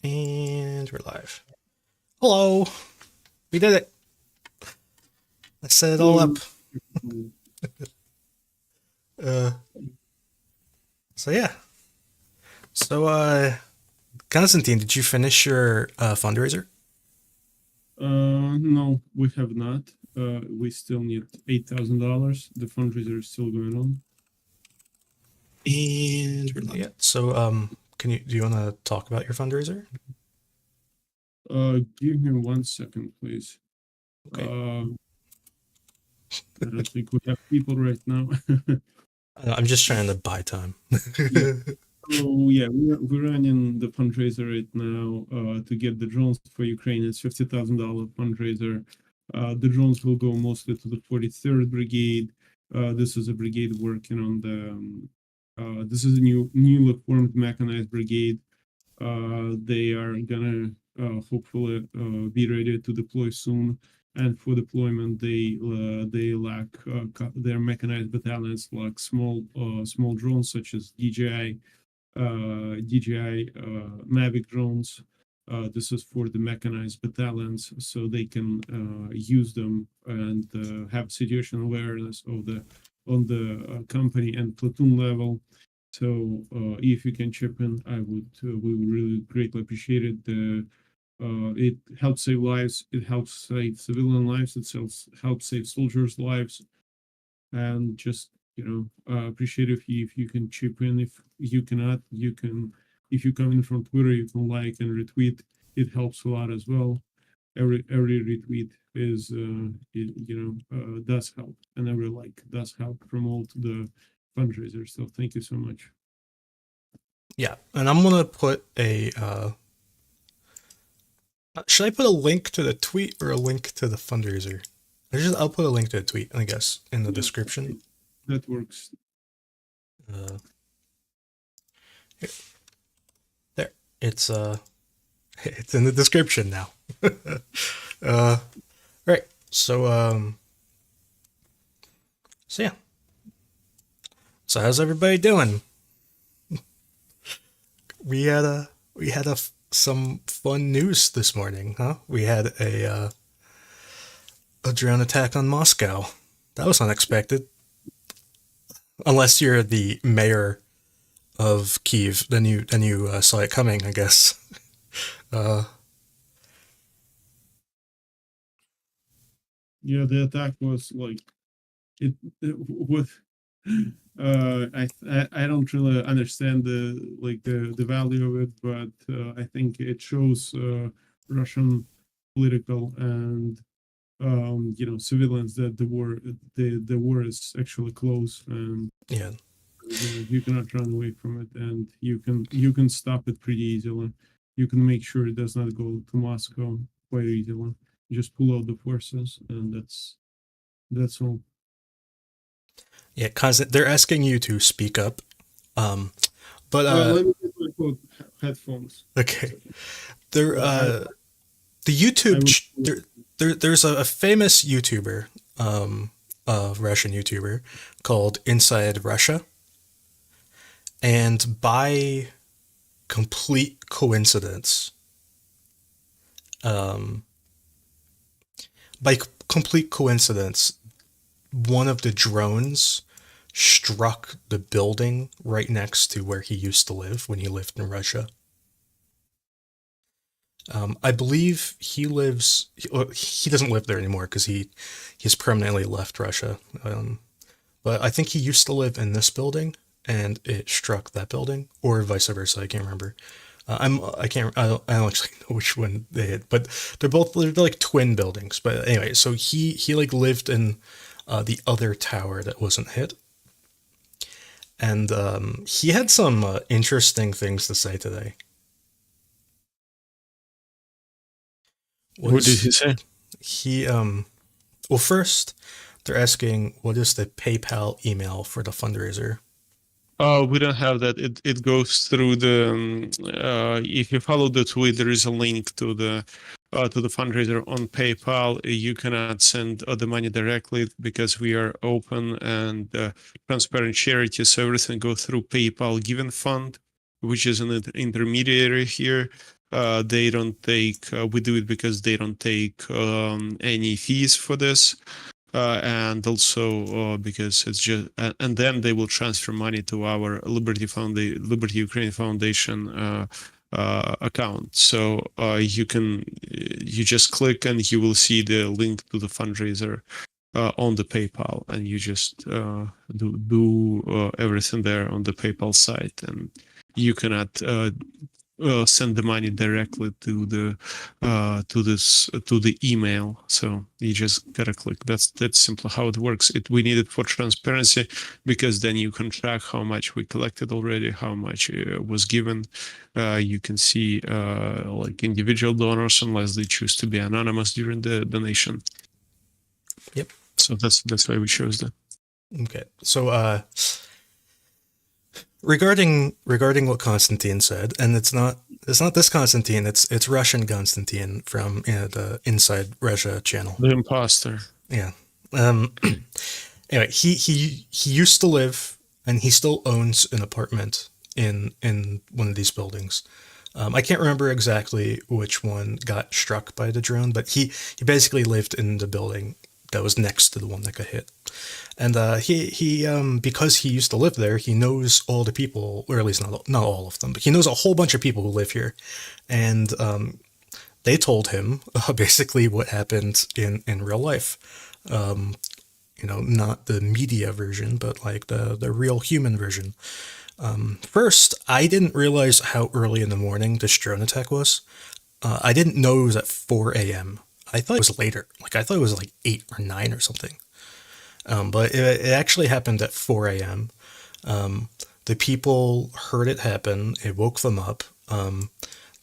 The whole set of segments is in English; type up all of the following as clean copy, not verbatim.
And we're live. Hello. We did it. I set it all up. Uh, so yeah. So, Constantine, did you finish your fundraiser? No, we have not. We still need $8,000. The fundraiser is still going on. And we're not yet. So, do you want to talk about your fundraiser? Give me 1 second, please. Okay. I don't think we have people right now. I'm just trying to buy time. Oh yeah, we're running the fundraiser right now to get the drones for Ukraine. It's $50,000 fundraiser. The drones will go mostly to the 43rd Brigade. This is a brigade working on the. This is a newly formed mechanized brigade. They are gonna hopefully be ready to deploy soon. And for deployment, they lack their mechanized battalions lack small drones such as DJI Mavic drones. This is for the mechanized battalions, so they can use them and have situation awareness of the on the company and platoon level. So if you can chip in, we would really greatly appreciate it. It helps save lives. It helps save civilian lives. It helps save soldiers' lives, and just appreciate if you can chip in. If you cannot, you can. If you come in from Twitter, you can like and retweet. It helps a lot as well. Every retweet is does help, and every like does help promote the fundraiser. So thank you so much. Yeah, and I'm gonna put a. Should I put a link to the tweet or a link to the fundraiser? I'll put a link to the tweet, I guess, in the description. That works. There, it's it's in the description now. Right. So so yeah. So how's everybody doing? We had some fun news this morning, huh? We had a drone attack on Moscow. That was unexpected. Unless you're the mayor of Kiev, then you saw it coming, I guess. Yeah, the attack was like it was. I don't really understand the value of it, but I think it shows Russian political and civilians that the war is actually close, and Yeah. you cannot run away from it, and you can stop it pretty easily. You can make sure it does not go to Moscow quite easily. You just pull out the forces, and that's all. Yeah, constant. They're asking you to speak up. Um, but Let me get my headphones. okay. There I the I YouTube will. there's a famous YouTuber, a Russian YouTuber called Inside Russia, and complete coincidence, um, by complete coincidence, one of the drones struck the building right next to where he used to live when he lived in Russia. I believe he doesn't live there anymore because he's permanently left Russia. But I think he used to live in this building, and it struck that building, or vice versa. I can't remember. I don't actually know which one they hit, but they're like twin buildings. But anyway, so he like lived in the other tower that wasn't hit, and he had some interesting things to say today. What did he say? He well, first they're asking what is the PayPal email for the fundraiser. Oh, we don't have that. It goes through the. If you follow the tweet, there is a link to the fundraiser on PayPal. You cannot send the money directly because we are open and transparent charity, so everything goes through PayPal Given Fund, which is an intermediary here. they don't take. We do it because they don't take any fees for this. And also because it's just, and then they will transfer money to our Liberty Ukraine Foundation account. So you just click and you will see the link to the fundraiser on the PayPal, and you just do everything there on the PayPal site, and you cannot send the money directly to the email. So you just gotta click. That's simply how it works. We need it for transparency, because then you can track how much we collected already, how much was given. You can see like individual donors, unless they choose to be anonymous during the donation. Yep. So that's why we chose that. Okay. So regarding what Constantine said, and it's not this Constantine, it's Russian Constantine from the Inside Russia channel. The imposter. Yeah. Anyway, he used to live, and he still owns an apartment in one of these buildings. I can't remember exactly which one got struck by the drone, but he basically lived in the building that was next to the one that got hit. And he because he used to live there, he knows all the people, or at least not all of them, but he knows a whole bunch of people who live here. And they told him basically what happened in real life. Not the media version, but like the real human version. First, I didn't realize how early in the morning this drone attack was. I didn't know it was at 4 a.m. I thought it was later. Like, I thought it was like 8 or 9 or something. But it actually happened at 4 a.m. The people heard it happen. It woke them up.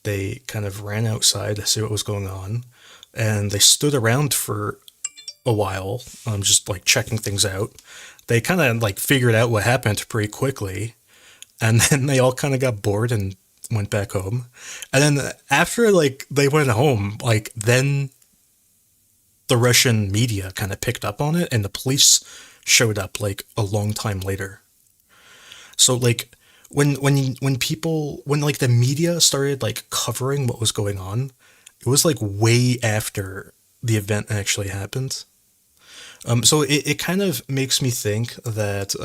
They kind of ran outside to see what was going on. And they stood around for a while, just like checking things out. They kind of like figured out what happened pretty quickly. And then they all kind of got bored and went back home. And then after like they went home, like then the Russian media kind of picked up on it, and the police showed up like a long time later. So like when like the media started like covering what was going on, it was like way after the event actually happened. So it kind of makes me think that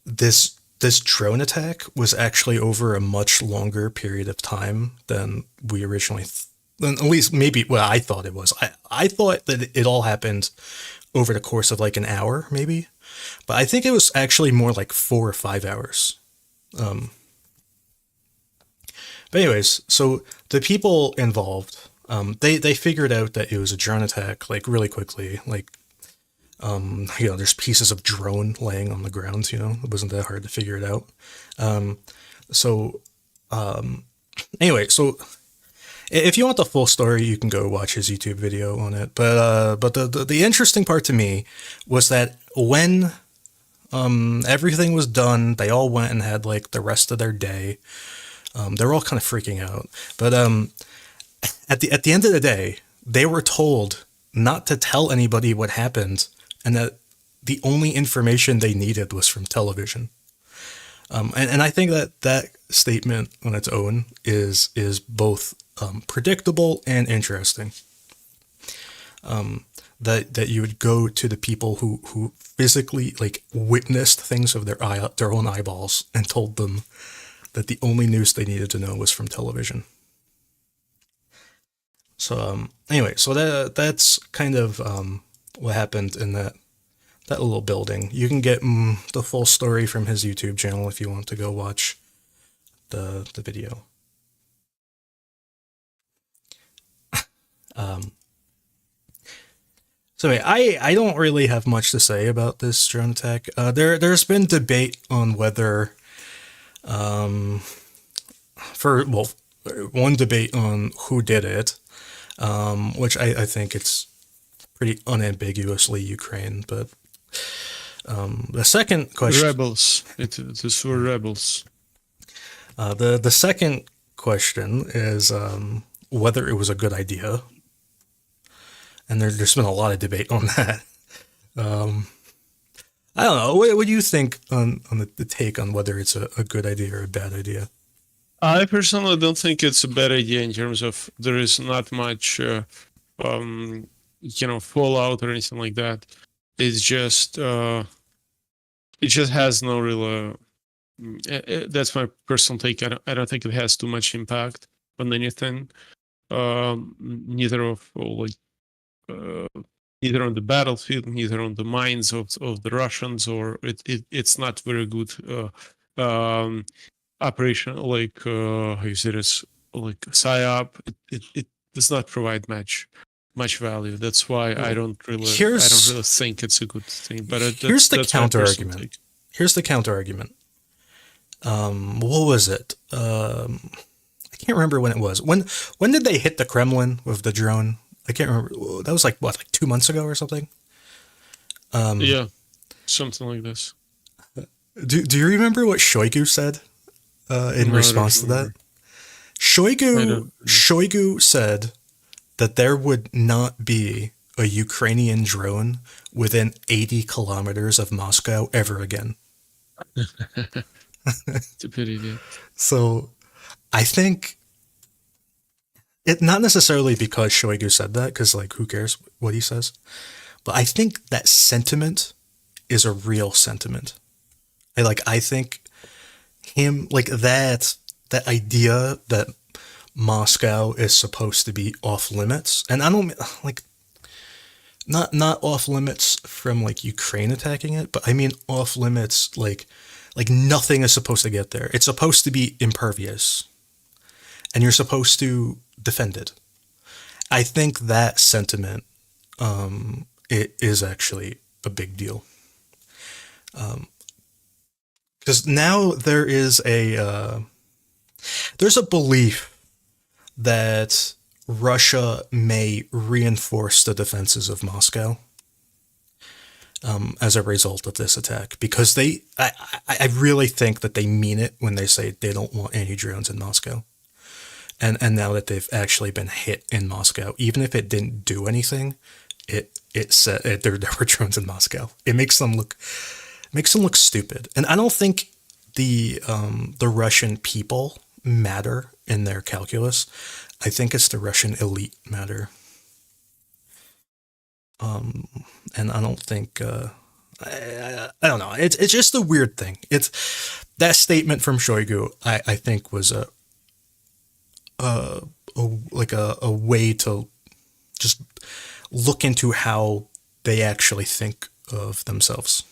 this drone attack was actually over a much longer period of time than we originally at least maybe what I thought it was. I thought that it all happened over the course of like an hour, maybe. But I think it was actually more like 4 or 5 hours. But anyways, so the people involved, they figured out that it was a drone attack like really quickly. Like, there's pieces of drone laying on the ground, it wasn't that hard to figure it out. Anyway, so if you want the full story, you can go watch his YouTube video on it. But the interesting part to me was that when everything was done, they all went and had like the rest of their day. They were all kind of freaking out. But at the end of the day, they were told not to tell anybody what happened, and that the only information they needed was from television. And I think that statement on its own is both predictable and interesting. That you would go to the people who physically like witnessed things of their own eyeballs and told them that the only news they needed to know was from television. So anyway, so that's kind of what happened in that little building. You can get the full story from his YouTube channel if you want to go watch the video. So anyway, I don't really have much to say about this drone attack. There's been debate on whether, one debate on who did it, which I think it's pretty unambiguously Ukraine, but the second question... Rebels. It is for rebels. The second question is whether it was a good idea. And there's been a lot of debate on that. I don't know. What do you think on the take on whether it's a good idea or a bad idea? I personally don't think it's a bad idea in terms of there is not much, fallout or anything like that. It's just, it just has no real. That's my personal take. I don't think it has too much impact on anything. Neither of uh, neither on the battlefield, neither on the minds of the Russians, or it's not very good operation, like how you say this, like psyop. It does not provide much value. That's why I don't really think it's a good thing. But Here's the that's my counter personal argument. take. Here's the counter argument. What was it? I can't remember when it was. When did they hit the Kremlin with the drone? I can't remember. That was like 2 months ago or something. Yeah, something like this. Do you remember what Shoigu said in No, I response to don't that? remember. I don't. Shoigu said that there would not be a Ukrainian drone within 80 kilometers of Moscow ever again. It's a pity. Yeah. So I think it not necessarily because Shoigu said that, because like who cares what he says, but I think that sentiment is a real sentiment. I think him like that idea that Moscow is supposed to be off limits, and I don't like not off limits from like Ukraine attacking it, but I mean off limits like nothing is supposed to get there. It's supposed to be impervious, and you're supposed to defend it. I think that sentiment it is actually a big deal. Because now there's a belief that Russia may reinforce the defenses of Moscow as a result of this attack, because I really think that they mean it when they say they don't want any drones in Moscow. And now that they've actually been hit in Moscow, even if it didn't do anything, it said there were drones in Moscow. It makes them look stupid. And I don't think the Russian people matter in their calculus. I think it's the Russian elite matter. And I don't think I don't know. It's just a weird thing. It's that statement from Shoigu. I think was a way to just look into how they actually think of themselves.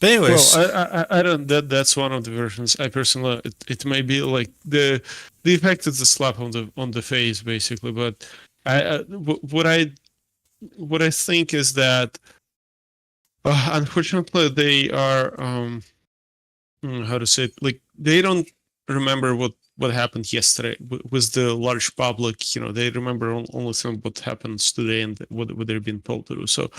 But anyways, Well, I don't. That's one of the versions. I personally, it may be like the effect is a slap on the face, basically. But what I think is that unfortunately they are how to say it, like they don't remember what happened yesterday with the large public. They remember only what happens today and what they're being told to do. So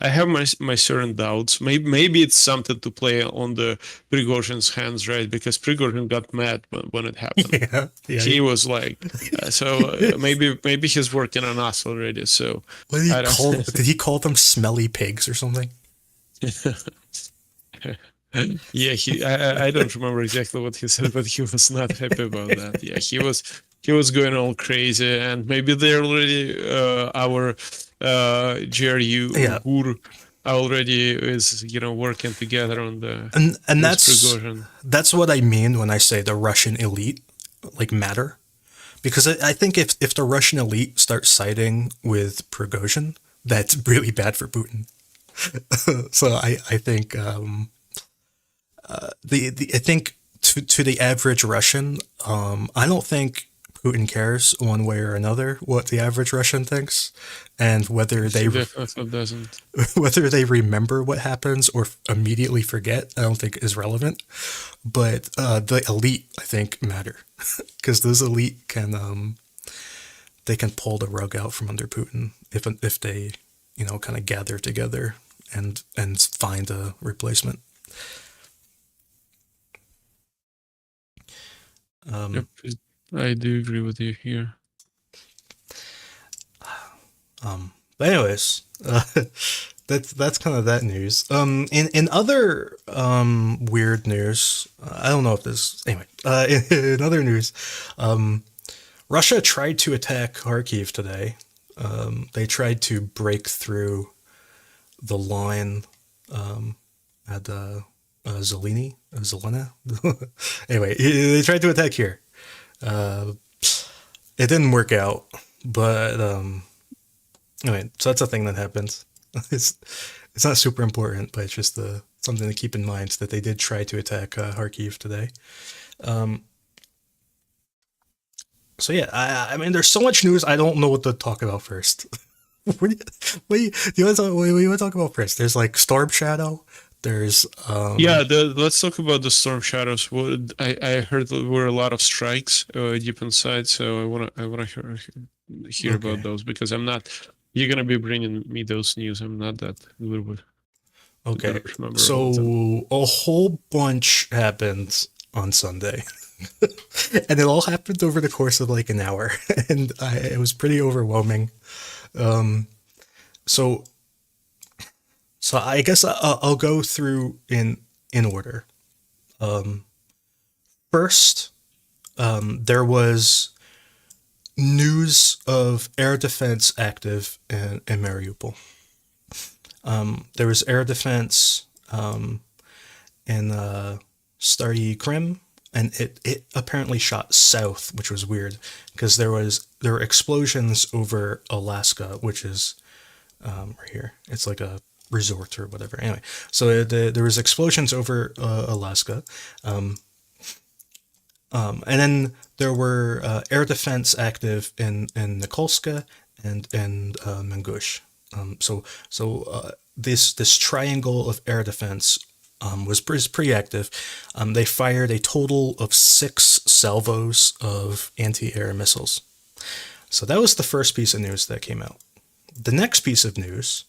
I have my certain doubts. Maybe it's something to play on the Prigozhin's hands, right? Because Prigozhin got mad when it happened. yeah. He was like, maybe he's working on us already. So What did he call? Did he call them smelly pigs or something? Yeah, I don't remember exactly what he said, but he was not happy about that. Yeah, he was going all crazy, and maybe they're already our GRU GUR already is working together on the and that's what I mean when I say the Russian elite matter, because I think if the Russian elite starts siding with Prigozhin, that's really bad for Putin. So I think I think to the average Russian, I don't think Putin cares one way or another what the average Russian thinks, and whether they doesn't. Whether they remember what happens or immediately forget, I don't think is relevant. But the elite, I think, matter, because those elite can they can pull the rug out from under Putin if they kind of gather together and find a replacement. Yep, I do agree with you here. But anyways, that's kind of that news. In other weird news, I don't know if this anyway. In other news, Russia tried to attack Kharkiv today. They tried to break through the line at Zelena. Anyway, they tried to attack here. It didn't work out, but anyway, so that's a thing that happens. It's not super important, but it's just something to keep in mind that they did try to attack Kharkiv today. So yeah, I mean, there's so much news. I don't know what to talk about first. What do you want to talk about first? There's like Storm Shadow. There's let's talk about the storm shadows. I heard there were a lot of strikes deep inside, so I wanna hear about those, because I'm not. You're gonna be bringing me those news. I'm not that good with. Okay, so a whole bunch happened on Sunday, and it all happened over the course of like an hour, and it was pretty overwhelming. So I guess I'll go through in order. First, there was news of air defense active in Mariupol. There was air defense in Stary Krim, and it apparently shot south, which was weird because there were explosions over Alaska, which is right here. It's like a resort or whatever. Anyway, so there was explosions over Alaska, and then there were air defense active in Nikolska and Mangush. So this triangle of air defense was pretty active. They fired a total of 6 salvos of anti-air missiles. So that was the first piece of news that came out. The next piece of news,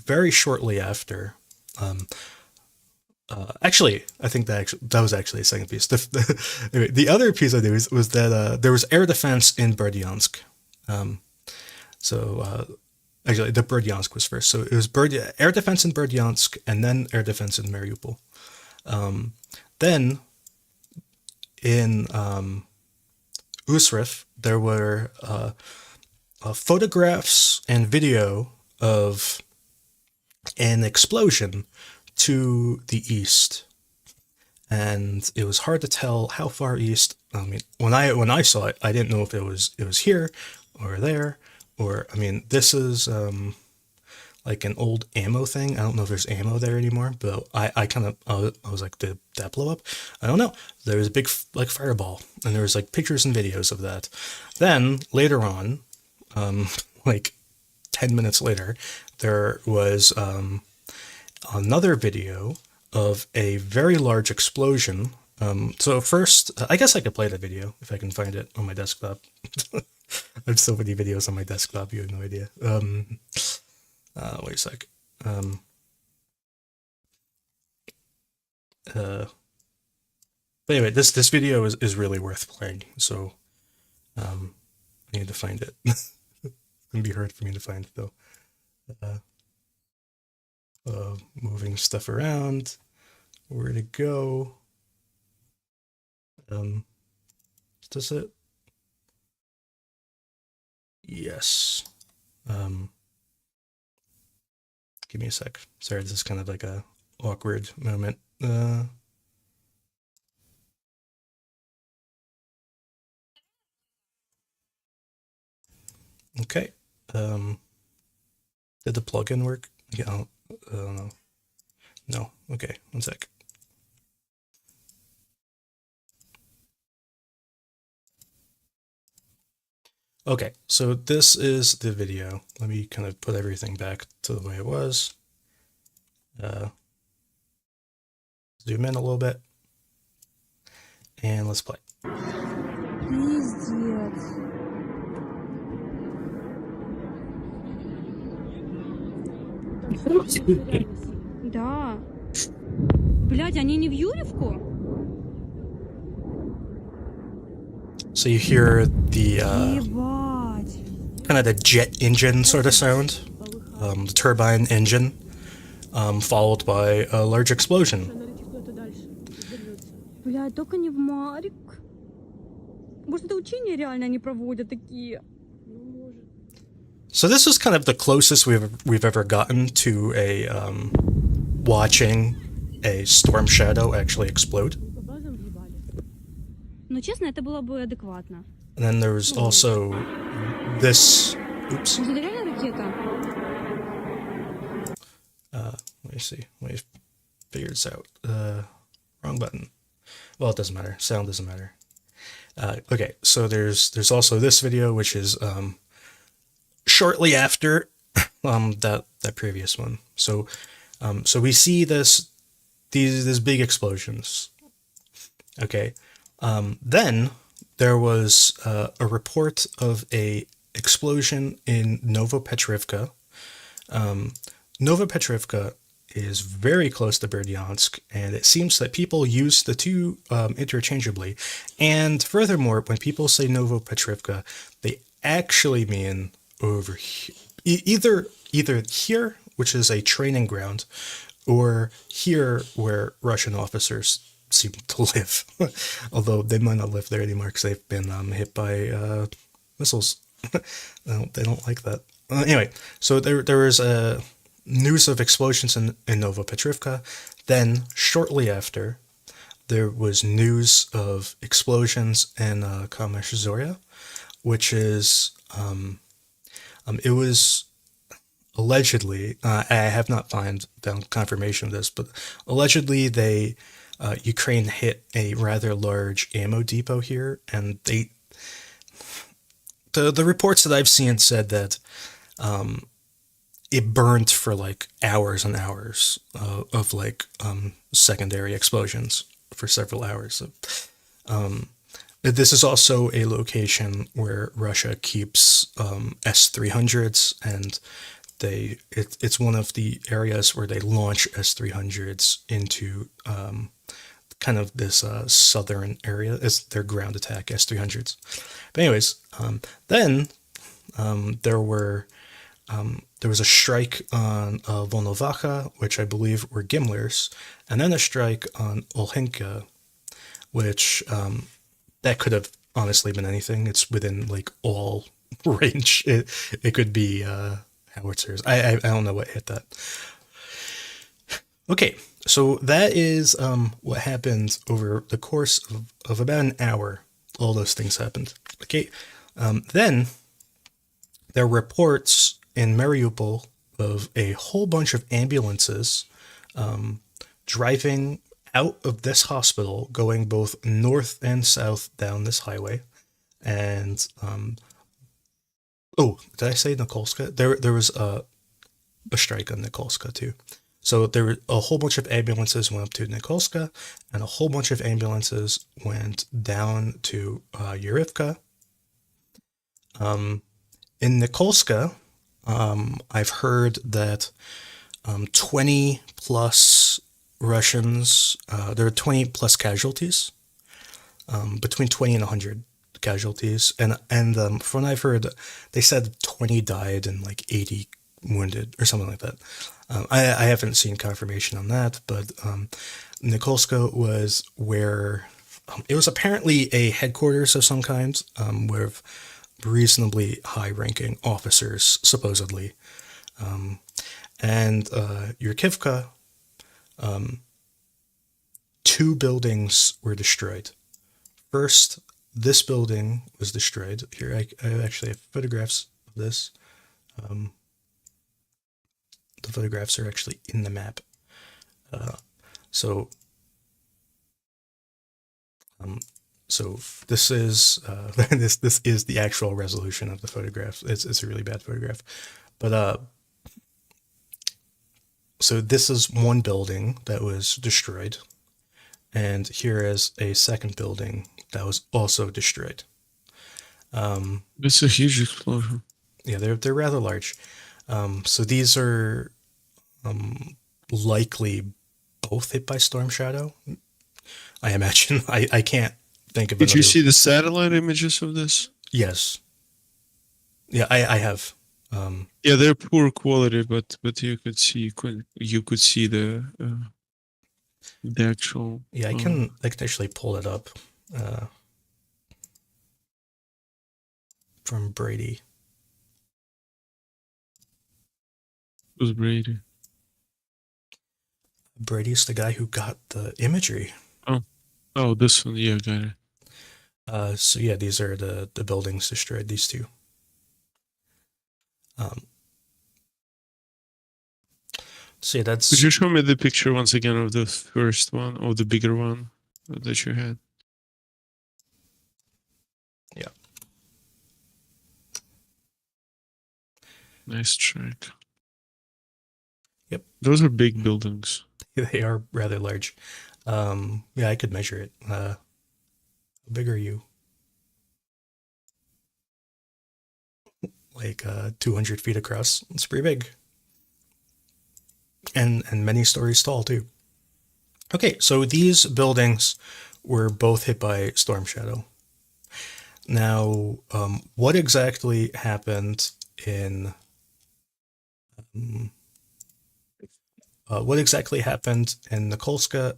very shortly after, actually, I think that was actually a second piece. The other piece of news was that there was air defense in Berdyansk. Actually, the Berdyansk was first. So it was air defense in Berdyansk, and then air defense in Mariupol. Then in Usrif, there were photographs and video of an explosion to the east, and it was hard to tell how far east. I mean, when I saw it, I didn't know if it was here or there. Or, I mean, this is like an old ammo thing. I don't know if there's ammo there anymore, but I was like, did that blow up? I don't know. There was a big like fireball, and there was like pictures and videos of that. Then later on, like 10 minutes later, there was another video of a very large explosion. So first, I guess I could play the video if I can find it on my desktop. I have so many videos on my desktop, you have no idea. Wait a sec. But anyway, this video is really worth playing, so I need to find it. It's gonna be hard for me to find it though. Moving stuff around. Where to go? Does it? Yes. Give me a sec. Sorry, this is kind of like a awkward moment. Okay. Did the plugin work? Yeah. I don't know. No. Okay. One sec. Okay, so this is the video. Let me kind of put everything back to the way it was. Zoom in a little bit. And let's play. Да. Блядь, они не в Юрьевку? So you hear the kind of the jet engine sort of sound. the turbine engine, followed by a large explosion. Блядь, только не в Марик. Может, это учения реально они проводят такие? So this is kind of the closest we've ever gotten to a watching a storm shadow actually explode. Но честно, это было бы адекватно. And then there was also this. Oops. Может, это реально ракета? Let me see. Let me figure this out. Wrong button. Well, it doesn't matter. Sound doesn't matter. Okay, so there's also this video, which is shortly after that previous one. So we see these big explosions. Okay. Then there was a report of a explosion in Novopetrivka. Novopetrivka is very close to Berdyansk, and it seems that people use the two interchangeably. And furthermore, when people say Novopetrivka, they actually mean over here, either here, which is a training ground, or here where Russian officers seem to live. Although they might not live there anymore because they've been hit by missiles. They don't like that. Anyway, so there was news of explosions in Novopetrivka. Then, shortly after, there was news of explosions in Klishchiivka, which is it was allegedly, I have not found confirmation of this, but allegedly Ukraine hit a rather large ammo depot here, and the reports that I've seen said that it burned for like hours and hours of like secondary explosions for several hours. This is also a location where Russia keeps S-300s, and it's one of the areas where they launch S-300s into kind of this southern area. It's their ground attack S-300s. But anyways, then there was a strike on Volnovakha, which I believe were Gimlers, and then a strike on Olhinka, which that could have honestly been anything. It's within like all range. It could be howitzers. I don't know what hit that. Okay, so that is what happened over the course of about an hour. All those things happened. Okay, then there were reports in Mariupol of a whole bunch of ambulances driving out of this hospital, going both north and south down this highway. And did I say Nikolska? There was a strike on Nikolska too. So there were a whole bunch of ambulances went up to Nikolska, and a whole bunch of ambulances went down to Urivka. In Nikolska, I've heard that 20 plus Russians, there are 20 plus casualties, between 20 and 100 casualties. And from what I've heard, they said 20 died and like 80 wounded or something like that. I haven't seen confirmation on that, but Nikolska was where it was apparently a headquarters of some kind, with reasonably high-ranking officers, supposedly. And Yurkivka, 2 buildings were destroyed. First, this building was destroyed. Here, I actually have photographs of this. The photographs are actually in the map. So this is this is the actual resolution of the photograph. It's a really bad photograph, but so this is one building that was destroyed, and here is a second building that was also destroyed. It's a huge explosion. Yeah, they're rather large. So these are likely both hit by Storm Shadow, I imagine. I can't think of. Did you see the satellite images of this? Yes. Yeah, I have. Yeah, they're poor quality, but you could see the actual. Yeah, I can actually pull it up from Brady. Who's Brady? Brady's the guy who got the imagery. Oh, this one. Yeah, got it. So yeah, these are the buildings destroyed. These two. So yeah, that's. Could you show me the picture once again of the first one, or the bigger one that you had? Yeah. Nice track. Yep. Those are big buildings. They are rather large. Yeah, I could measure it. How big are you? Like 200 feet across. It's pretty big. And many stories tall too. Okay, so these buildings were both hit by storm shadow. Now, what exactly happened in Nikolska?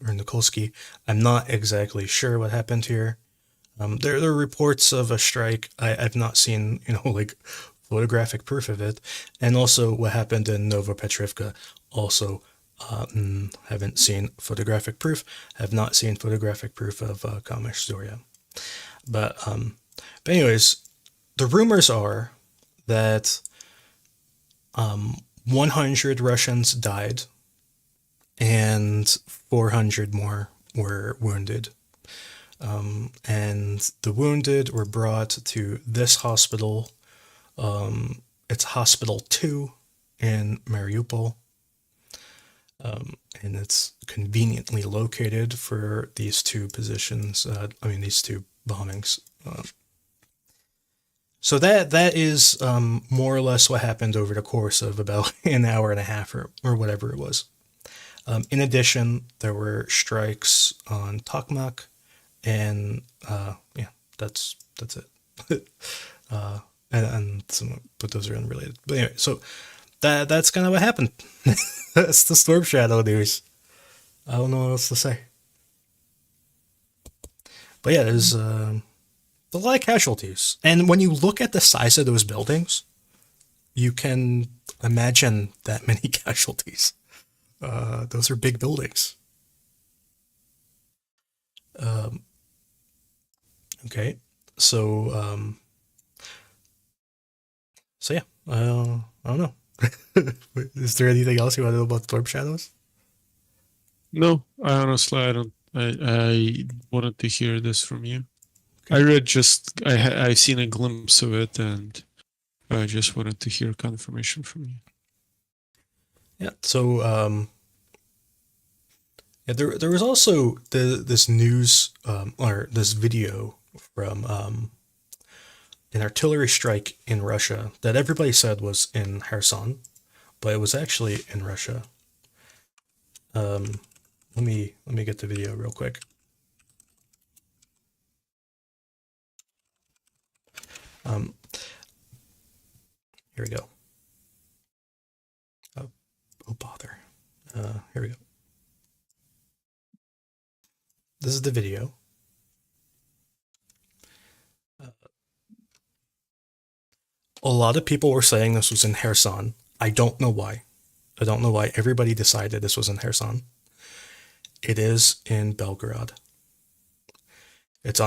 Nikolsky. I'm not exactly sure what happened here. There are reports of a strike. I've not seen, like photographic proof of it. And also what happened in Novopetrivka. Also, haven't seen photographic proof. Have not seen photographic proof of Klishchiivka. But anyways, the rumors are that 100 Russians died and 400 more were wounded. And the wounded were brought to this hospital. It's Hospital 2 in Mariupol. And it's conveniently located for these two positions. These two bombings. So that is more or less what happened over the course of about an hour and a half or whatever it was. In addition, there were strikes on Tokmak, and yeah, that's it. And some, but those are unrelated. But anyway, so that's kind of what happened. That's the storm shadow news. I don't know what else to say. But yeah, there's a lot of casualties. And when you look at the size of those buildings, you can imagine that many casualties. Those are big buildings. Okay, so yeah, I don't know. Is there anything else you want to know about storm shadows? No, I don't. I wanted to hear this from you. Okay. I read I've seen a glimpse of it, and I just wanted to hear confirmation from you. Yeah. So yeah, there was also this news or this video from an artillery strike in Russia that everybody said was in Kherson, but it was actually in Russia. Let me get the video real quick. Here we go. Oh bother. Here we go. This is the video. A lot of people were saying this was in Kherson. I don't know why. I don't know why everybody decided this was in Kherson. It is in Belgorod. It's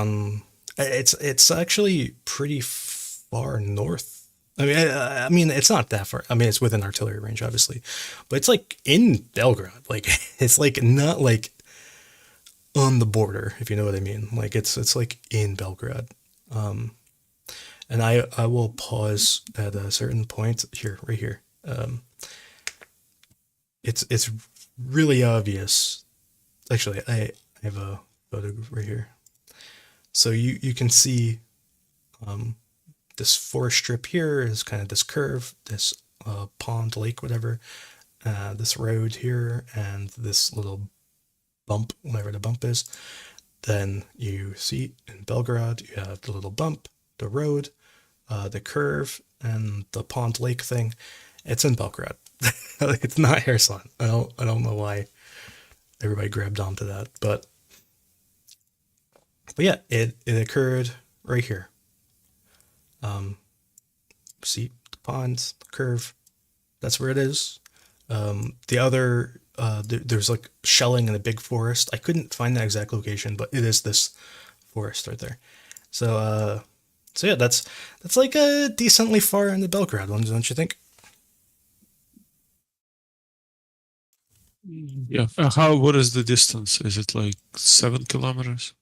actually pretty far north. I mean, it's not that far. I mean, it's within artillery range, obviously, but it's like in Belgorod. Like, it's like not like on the border, if you know what I mean. Like, it's like in Belgorod. And I will pause at a certain point here, right here. It's really obvious. Actually, I have a photo right here. So you can see this forest strip here is kind of this curve, this pond, lake, whatever, this road here, and this little bump, whatever the bump is. Then you see in Belgorod, you have the little bump, the road, the curve, and the pond lake thing, it's in Belgrade. It's not Kherson. I don't know why everybody grabbed onto that, but yeah, it occurred right here. See the pond, the curve. That's where it is. The other there's like shelling in a big forest. I couldn't find the exact location, but it is this forest right there. So yeah, that's like decently far in the Belgrade one, don't you think? Yeah. What is the distance? Is it like 7 kilometers?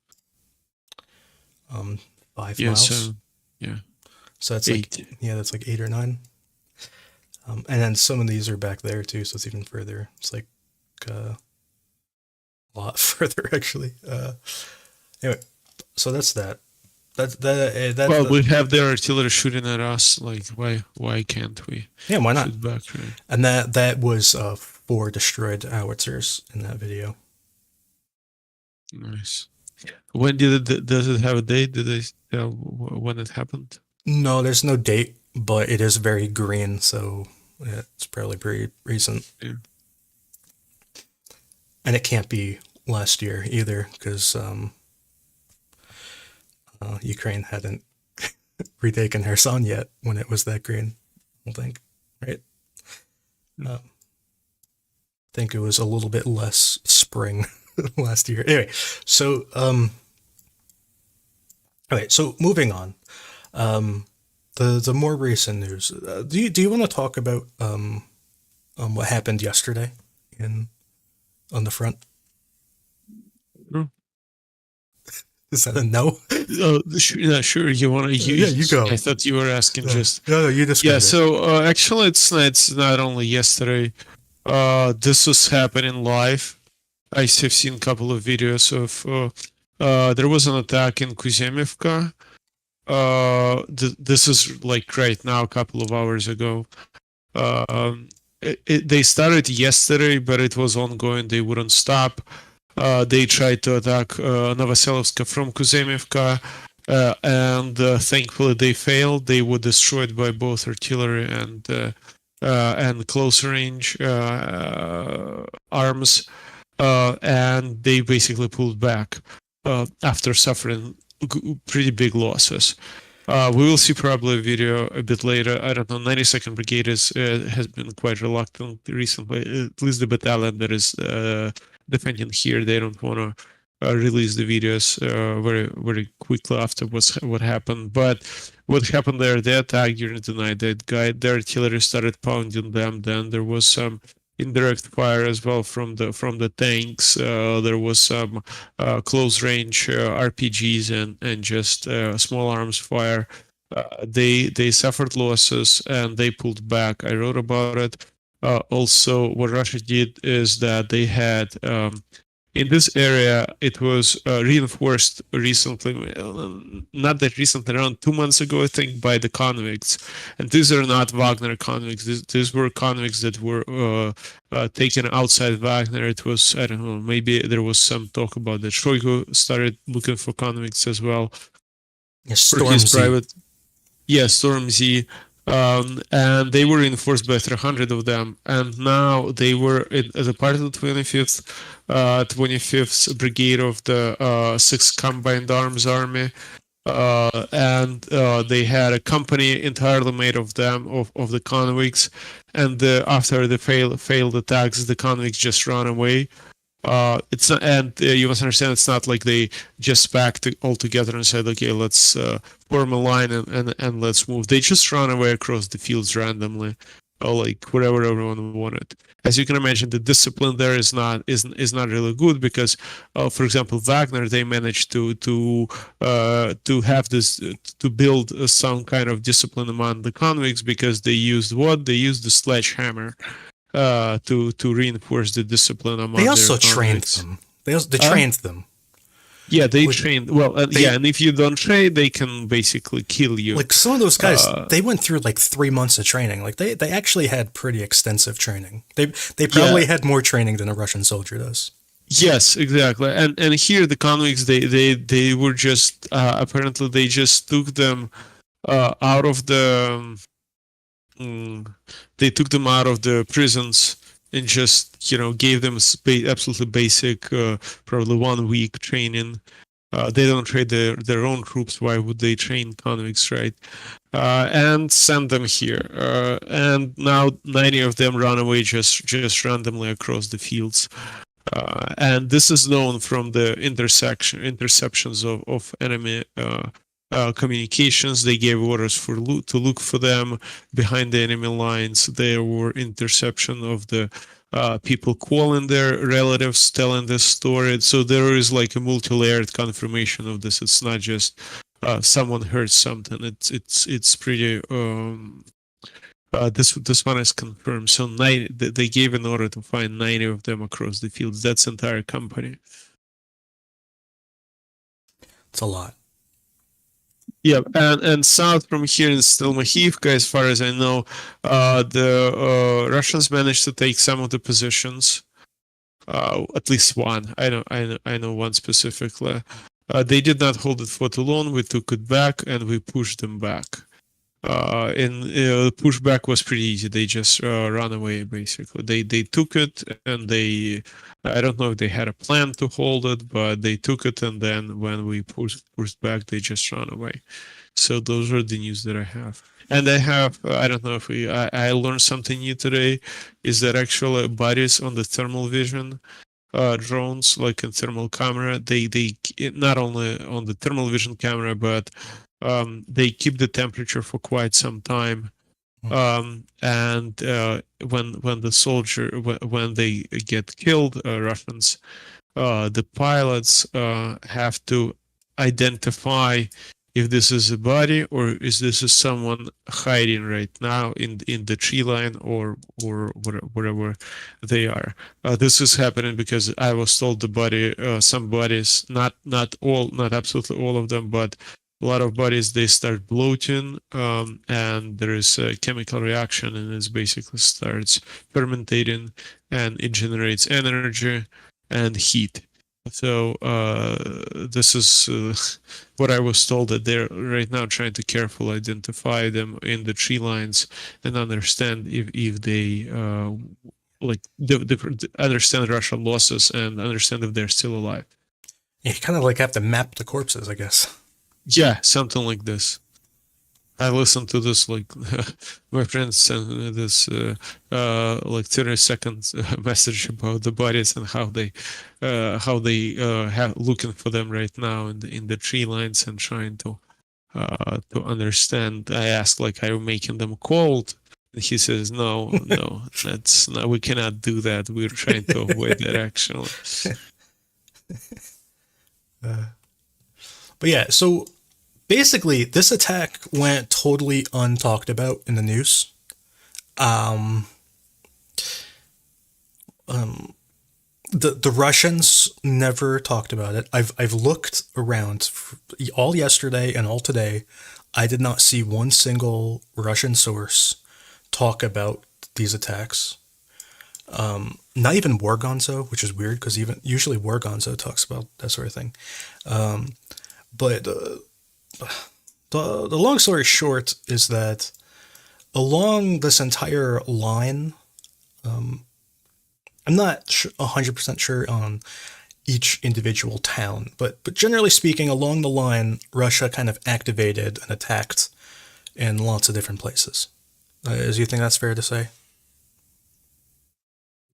5 Yeah, miles. so yeah. So that's 8. like, yeah, that's like 8 or 9. And then some of these are back there too, so it's even further. It's like a lot further actually. Anyway, so that's that. Well, we have their artillery shooting at us. Like, why can't we yeah, why not? shoot back? Right? And that was 4 destroyed howitzers in that video. Nice. When does it have a date? Did they tell when it happened? No, there's no date, but it is very green, so it's probably pretty recent. Yeah. And it can't be last year either, because Ukraine hadn't retaken Kherson yet when it was that green, I think, right? I think it was a little bit less spring last year. Anyway, so okay, so moving on. The more recent news. Do you want to talk about what happened yesterday on the front? No. Is that a no? Sure. You want to use? Yeah, you go. I thought you were asking just. No, you describe Yeah. it. So actually, it's not only yesterday. This was happening live. I've seen a couple of videos of. There was an attack in Kuzemivka. This is like right now, a couple of hours ago. They started yesterday, but it was ongoing. They wouldn't stop. They tried to attack Novosilka from Kuzemivka, and thankfully they failed. They were destroyed by both artillery and close range arms, and they basically pulled back after suffering pretty big losses. We will see probably a video a bit later. I don't know. 92nd Brigade has been quite reluctant recently. At least the battalion that is defending here, they don't want to release the videos very quickly after what happened. But what happened there? They attacked during the night. The artillery started pounding them. Then there was some indirect fire as well from the tanks. There was some close range RPGs and just small arms fire. They suffered losses and they pulled back. I wrote about it. Also, what Russia did is that they had in this area, it was reinforced recently, not that recently, around 2 months ago, I think, by the convicts. And these are not Wagner convicts. These were convicts that were taken outside Wagner. It was, I don't know, maybe there was some talk about that. Shoigu started looking for convicts as well. Storm Z. Storm Z. And they were reinforced by 300 of them, and now they were as a part of the 25th Brigade of the 6th Combined Arms Army, and they had a company entirely made of them, of the convicts, and after the failed attacks, the convicts just ran away. It's not, and you must understand, it's not like they just packed all together and said, okay, let's form a line and let's move. They just ran away across the fields randomly, or like wherever everyone wanted. As you can imagine, the discipline there is not really good because, for example, Wagner, they managed to have this to build some kind of discipline among the convicts because they used the sledgehammer. To reinforce the discipline among they also their trained convicts. them. They trained them. Yeah, they trained. Well, and if you don't train, they can basically kill you. Like some of those guys, they went through like 3 months of training. Like they actually had pretty extensive training. They probably had more training than a Russian soldier does. Yes, exactly. And here the convicts, they were just apparently they just took them out of the they took them out of the prisons and just gave them absolutely basic, probably 1 week training. They don't train their own troops. Why would they train convicts, right? And send them here. And now 90 of them run away just randomly across the fields. And this is known from the interceptions of enemy communications. They gave orders to look for them behind the enemy lines. There were interception of the people calling their relatives, telling this story. So there is like a multi-layered confirmation of this. It's not just someone heard something. It's pretty. This one is confirmed. So they gave an order to find 90 of them across the fields. That's entire company. It's a lot. Yeah, and south from here is still Mahivka, as far as I know. The Russians managed to take some of the positions, at least one. I know one specifically. They did not hold it for too long. We took it back and we pushed them back. And the pushback was pretty easy. They just ran away, basically. They took it, and I don't know if they had a plan to hold it, but they took it, and then when we pushed back, they just ran away. So those are the news that I have. And I have, I don't know if I learned something new today, is that actually bodies on the thermal vision drones, like in thermal camera, they not only on the thermal vision camera, but they keep the temperature for quite some time. And when the soldier, when they get killed, Russians, the pilots have to identify if this is a body or is this is someone hiding right now in the tree line or wherever they are. This is happening because I was told the body, some bodies, not absolutely all of them, but a lot of bodies, they start bloating, and there is a chemical reaction, and it basically starts fermentating, and it generates energy and heat. So this is what I was told, that they're right now trying to carefully identify them in the tree lines and understand if they understand Russian losses and understand if they're still alive. You kind of like have to map the corpses, I guess. Yeah, something like this. I listened to this, like my friends sent this like 30-second message about the bodies and how they have looking for them right now in the tree lines and trying to understand. I asked, like, are you making them cold? And he says, no, that's not, we cannot do that. We're trying to avoid that, actually. But yeah, so basically, this attack went totally untalked about in the news. The Russians never talked about it. I've looked around all yesterday and all today. I did not see one single Russian source talk about these attacks. Not even War Gonzo, which is weird because even usually War Gonzo talks about that sort of thing. But the long story short is that along this entire line, I'm not 100% sure on each individual town, but generally speaking, along the line, Russia kind of activated and attacked in lots of different places. Do you think that's fair to say?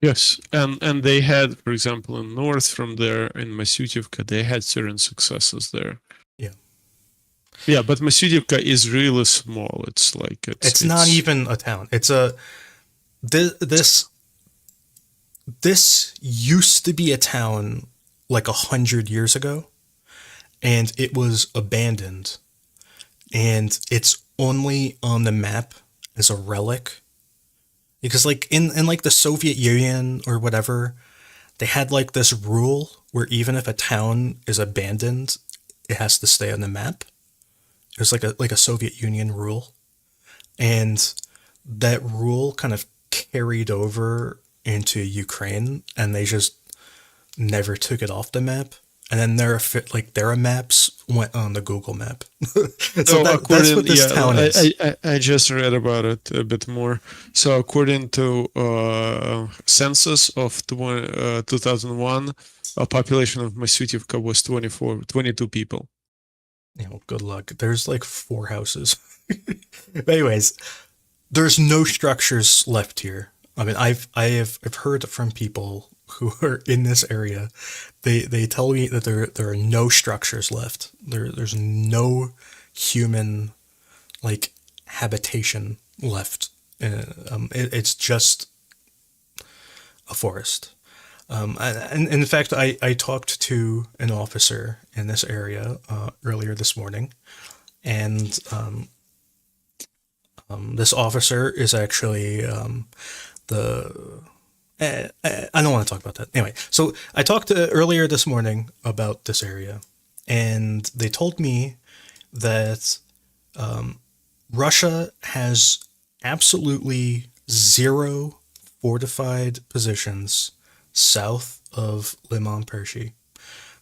Yes, and they had, for example, in north from there, in Masutiivka, they had certain successes there. Yeah, but Masutiivka is really small. It's like it's not even a town. It's a this used to be a town like 100 years ago, and it was abandoned, and it's only on the map as a relic. Because like in like the Soviet Union or whatever, they had like this rule where even if a town is abandoned, it has to stay on the map. It was like a Soviet Union rule. And that rule kind of carried over into Ukraine, and they just never took it off the map. and then their maps went on the Google map. So So that's what this town is. I just read about it a bit more. So according to census of 2001, a population of Masyutivka was 22 people. Good luck. There's like 4 houses. But anyways, there's no structures left here. I mean, I've heard from people who are in this area. They tell me that there are no structures left. There's no human like habitation left. It's just a forest. And in fact, I talked to an officer in this area earlier this morning, and this officer is actually I don't want to talk about that. Anyway, so I talked earlier this morning about this area, and they told me that Russia has absolutely 0 fortified positions south of Liman Pershi.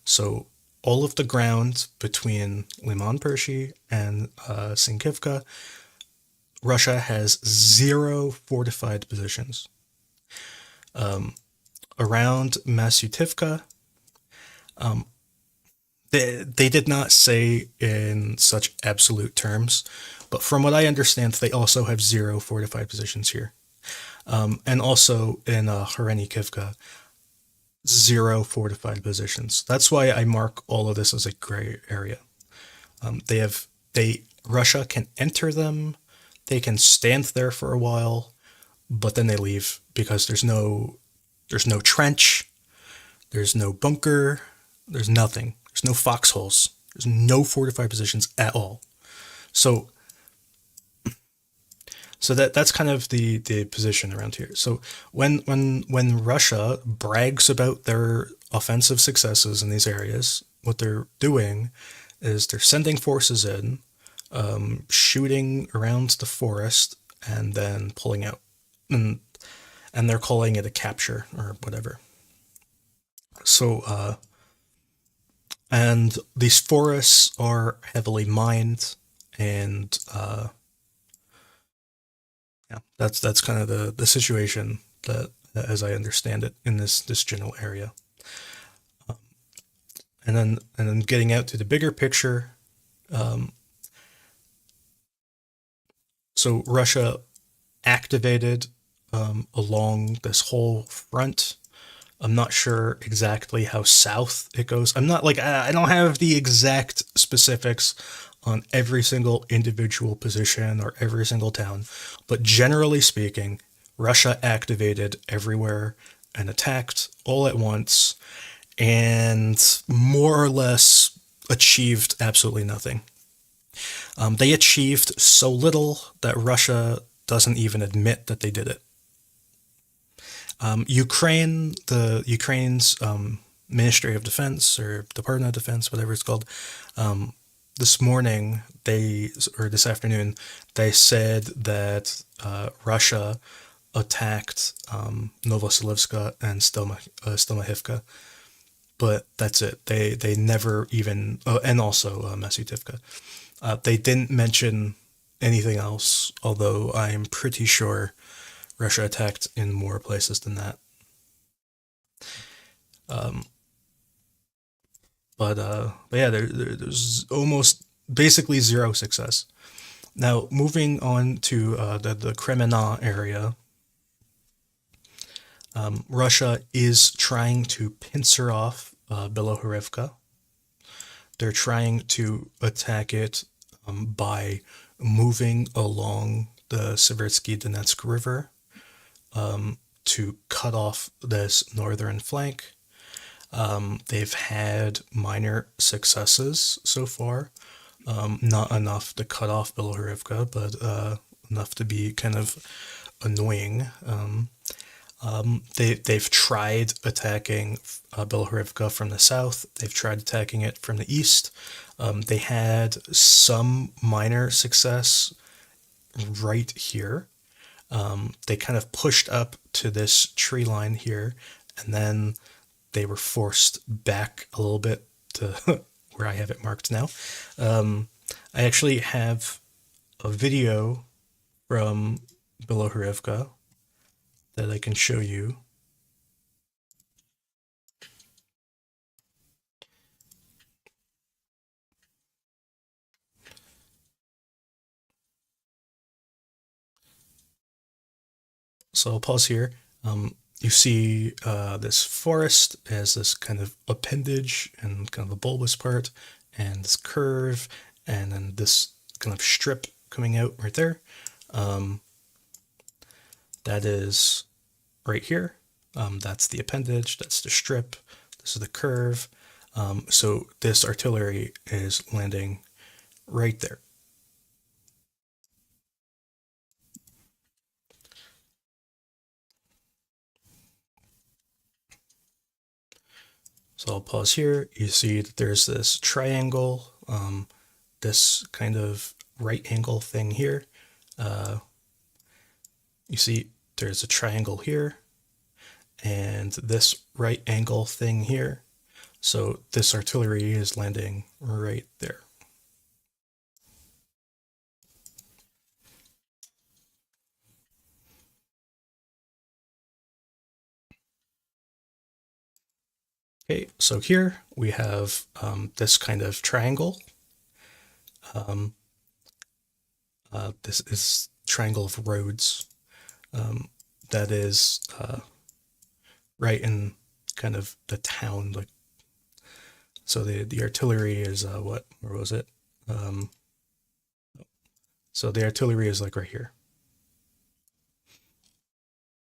So all of the ground between Liman Pershi and Sinkivka, Russia has 0 fortified positions. Around Masyutivka, they did not say in such absolute terms, but from what I understand, they also have 0 fortified positions here. And also in Kharkiv, 0 fortified positions. That's why I mark all of this as a gray area. Russia can enter them, they can stand there for a while, but then they leave because there's no trench, there's no bunker, there's nothing. There's no foxholes. There's no fortified positions at all. So that's kind of the position around here. So when Russia brags about their offensive successes in these areas, what they're doing is they're sending forces in, shooting around the forest, and then pulling out. And they're calling it a capture or whatever. So, and these forests are heavily mined, and yeah, that's kind of the situation that, as I understand it, in this general area. And then getting out to the bigger picture. So Russia activated along this whole front. I'm not sure exactly how south it goes. I'm not I don't have the exact specifics on every single individual position or every single town, but generally speaking, Russia activated everywhere and attacked all at once and more or less achieved absolutely nothing. They achieved so little that Russia doesn't even admit that they did it. Ukraine's Ministry of Defense or Department of Defense, whatever it's called, this afternoon, they said that Russia attacked Novosilka and Stomahivka, but that's it. They never even, and also Masyutivka. They didn't mention anything else, although I'm pretty sure Russia attacked in more places than that. But yeah, there's almost basically 0 success. Now, moving on to the Kremenna area, Russia is trying to pincer off Bilohorivka. They're trying to attack it by moving along the Seversky Donetsk River to cut off this northern flank. They've had minor successes so far, not enough to cut off Bilhorivka, but enough to be kind of annoying. They've tried attacking Bilhorivka from the south. They've tried attacking it from the east. They had some minor success right here. They kind of pushed up to this tree line here, and then they were forced back a little bit to where I have it marked now. I actually have a video from Bilhorivka that I can show you. So I'll pause here. You see this forest as this kind of appendage and kind of a bulbous part, and this curve, and then this kind of strip coming out right there. That is right here. That's the appendage, that's the strip, this is the curve. So this artillery is landing right there. So I'll pause here. You see that there's this triangle, this kind of right angle thing here. You see there's a triangle here and this right angle thing here. So this artillery is landing right there. Okay, so here we have this kind of triangle. This is triangle of roads. That is right in kind of the town. Like, so the artillery is where was it? So the artillery is like right here.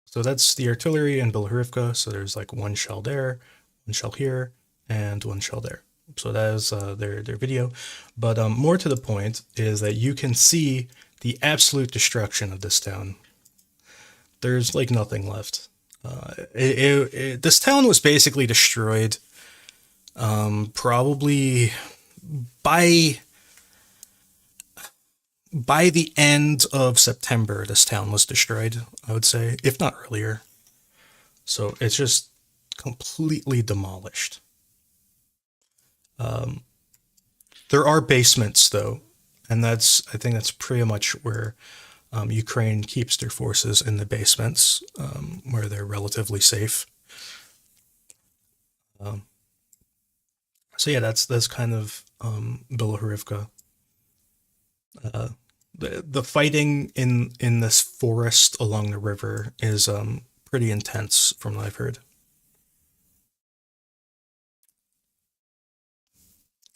So that's the artillery in Bilhorivka. So there's like one shell there, one shell here, and one shell there. So that is their video. But more to the point is that you can see the absolute destruction of this town. There's like nothing left. This town was basically destroyed probably by the end of September. This town was destroyed, I would say, if not earlier. So it's just completely demolished. There are basements though, and I think that's pretty much where Ukraine keeps their forces, in the basements, where they're relatively safe. So yeah, that's kind of Bilhorivka. The fighting in this forest along the river is pretty intense, from what I've heard.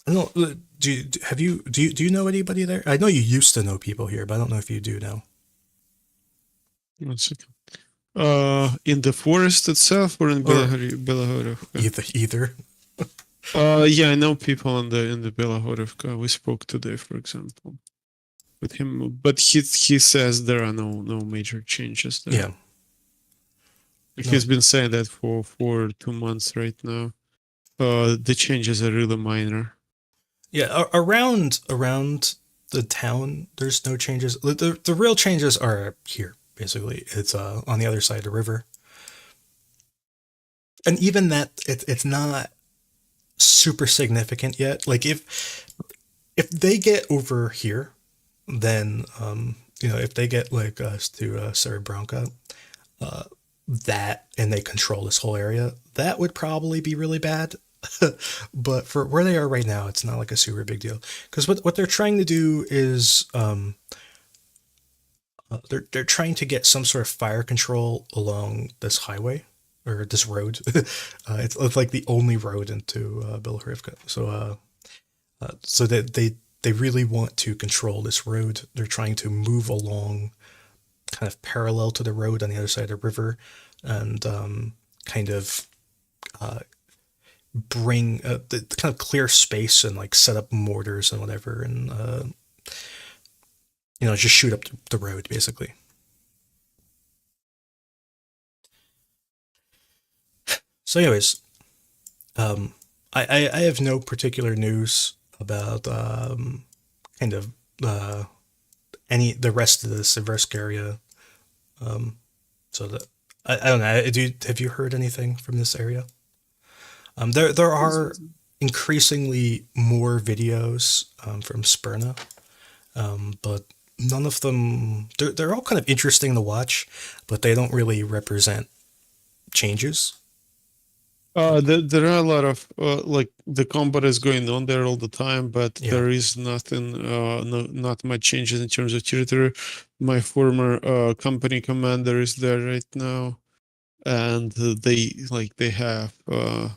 I don't know. Do you know anybody there? I know you used to know people here, but I don't know if you do now. 1 second. In the forest itself, or in Bilhorivka? Either. Yeah, I know people in the Bilhorivka. We spoke today, for example, with him, but he says there are no major changes there. Yeah. He's been saying that for 2 months right now. The changes are really minor. Yeah, around the town, there's no changes. The real changes are here, basically. It's on the other side of the river. And even that, it's not super significant yet. Like, if they get over here, then, if they get like us to Serebranka, and they control this whole area, that would probably be really bad. But for where they are right now, it's not like a super big deal. Because what they're trying to do is they're trying to get some sort of fire control along this highway, or this road. It's like the only road into Bilhorivka. So that they really want to control this road. They're trying to move along kind of parallel to the road on the other side of the river, and kind of bring the kind of clear space and like set up mortars and whatever, and just shoot up the road, basically. So anyways, I have no particular news about kind of the rest of the Seversk area. So that I don't know. Have you heard anything from this area? There are increasingly more videos from Sperna, but none of them, they're all kind of interesting to watch, but they don't really represent changes. There are a lot of like the combat is going on there all the time, but Yeah. there is nothing, not much changes in terms of territory. My former company commander is there right now, and they have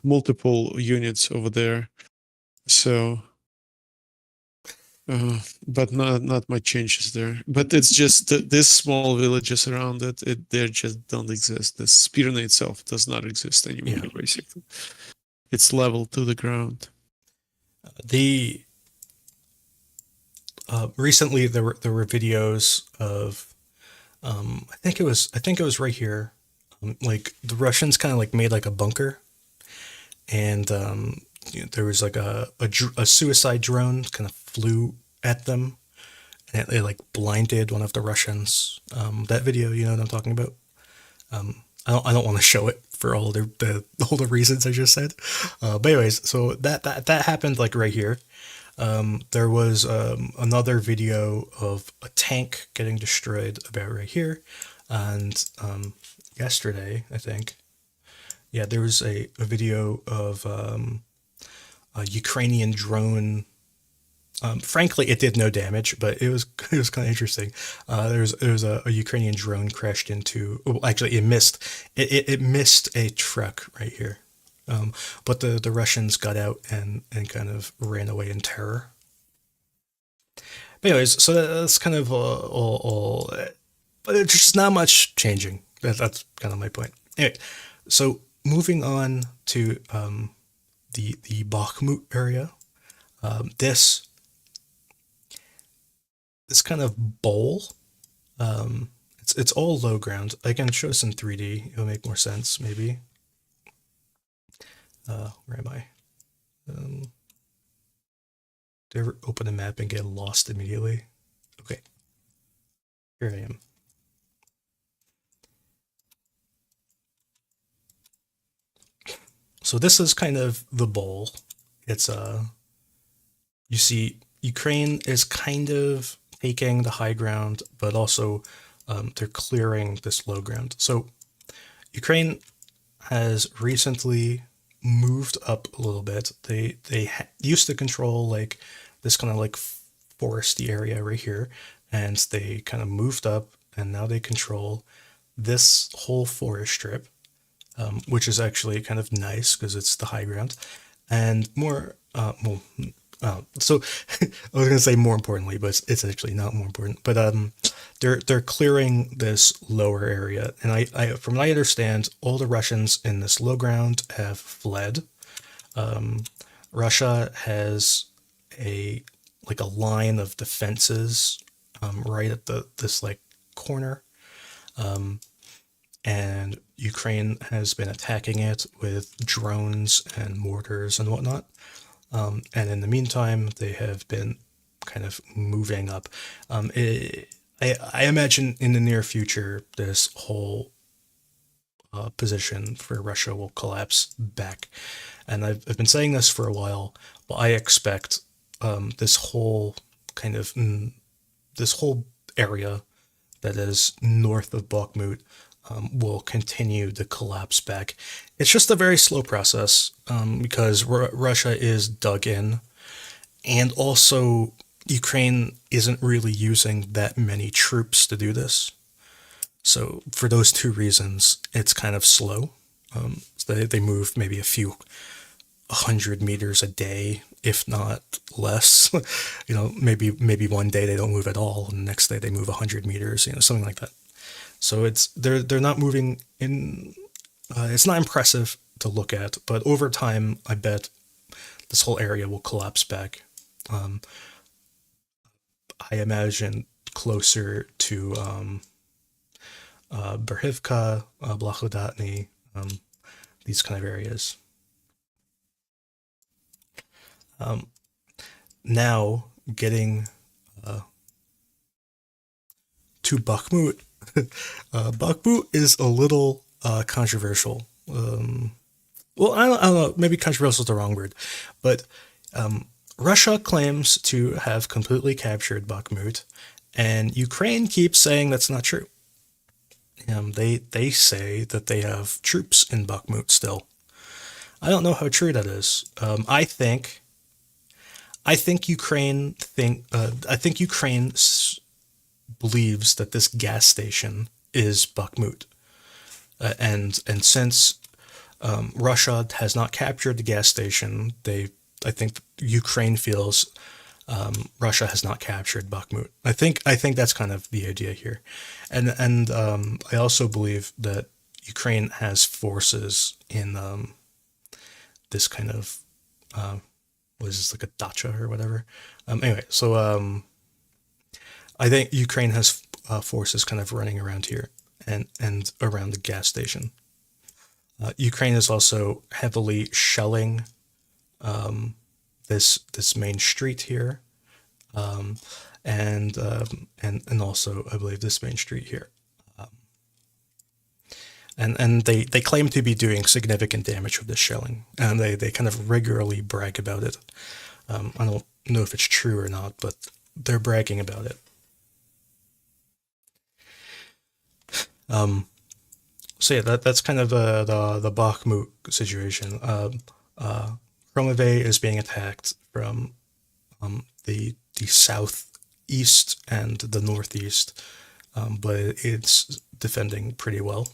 multiple units over there. So, but not much changes there. But it's just these small villages around it. They just don't exist. The Spirna itself does not exist anymore. Yeah. Basically, it's level to the ground. The recently there were videos of I think it was right here, like the Russians kind of like made like a bunker, and there was like a suicide drone kind of flew at them, and it like blinded one of the Russians. That video, you know what I'm talking about. I don't want to show it for all all the reasons I just said. But anyways, so that happened like right here. There was another video of a tank getting destroyed about right here, and yesterday I think, yeah, there was a video of a Ukrainian drone. Frankly, it did no damage, but it was kind of interesting. There was a Ukrainian drone crashed into. Well, actually, it missed. It missed a truck right here, but the Russians got out and kind of ran away in terror. But anyways, so that's kind of all, but it's just not much changing. That's kind of my point. Anyway, so moving on to the Bakhmut area. This kind of bowl. It's all low ground. I can show this in 3D. It'll make more sense, maybe. Where am I? Do you ever open a map and get lost immediately? Okay. Here I am. So this is kind of the bowl. It's you see Ukraine is kind of taking the high ground, but also they're clearing this low ground. So Ukraine has recently moved up a little bit. They used to control like this kind of like foresty area right here, and they kind of moved up, and now they control this whole forest strip, which is actually kind of nice because it's the high ground, and more so I was gonna say more importantly, but it's actually not more important. But they're clearing this lower area, and I from what I understand, all the Russians in this low ground have fled. Russia has a line of defenses right at this like corner, and Ukraine has been attacking it with drones and mortars and whatnot. And in the meantime, they have been kind of moving up. I imagine in the near future, this whole position for Russia will collapse back. And I've been saying this for a while, but I expect this whole this whole area that is north of Bakhmut will continue to collapse back. It's just a very slow process because Russia is dug in, and also Ukraine isn't really using that many troops to do this. So for those two reasons, it's kind of slow. So they move maybe a few 100 meters a day, if not less. You know, maybe one day they don't move at all, and the next day they move 100 meters. You know, something like that. So they're not moving in. It's not impressive to look at, but over time, I bet this whole area will collapse back. I imagine closer to Berhivka, Blahodatny, these kind of areas. Now getting to Bakhmut. Bakhmut is a little controversial. well, I don't know, maybe controversial is the wrong word, but Russia claims to have completely captured Bakhmut, and Ukraine keeps saying that's not true. They say that they have troops in Bakhmut still. I don't know how true that is. I think Ukraine believes that this gas station is Bakhmut, and since Russia has not captured the gas station, I think Ukraine feels Russia has not captured Bakhmut. I think that's kind of the idea here, and I also believe that Ukraine has forces in this kind of what is this, like a dacha or whatever. Anyway, so I think Ukraine has forces kind of running around here and around the gas station. Ukraine is also heavily shelling this main street here, and also I believe this main street here. And they claim to be doing significant damage with this shelling, and they kind of regularly brag about it. I don't know if it's true or not, but they're bragging about it. So yeah, that's kind of the Bakhmut situation. Kromove is being attacked from the southeast and the northeast, but it's defending pretty well.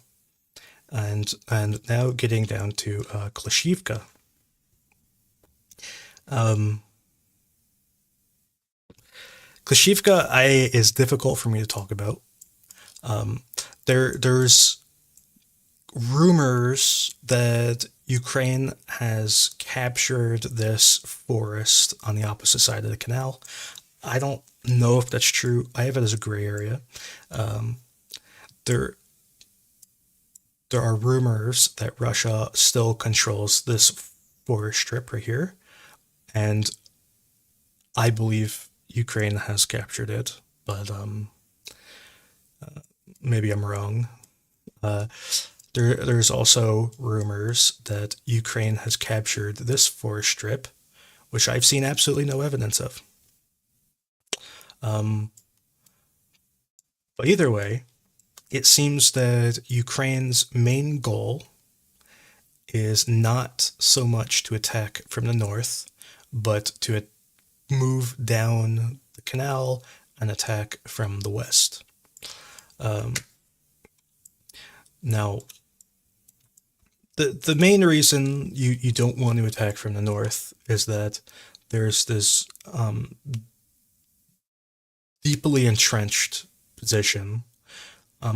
And now getting down to Klishchiivka. Klishchiivka is difficult for me to talk about. There's rumors that Ukraine has captured this forest on the opposite side of the canal. I don't know if that's true. I have it as a gray area. There are rumors that Russia still controls this forest strip right here, and I believe Ukraine has captured it, but maybe I'm wrong. There's also rumors that Ukraine has captured this forest strip, which I've seen absolutely no evidence of. But either way, it seems that Ukraine's main goal is not so much to attack from the north, but to move down the canal and attack from the west. Now, the main reason you don't want to attack from the north is that there's this deeply entrenched position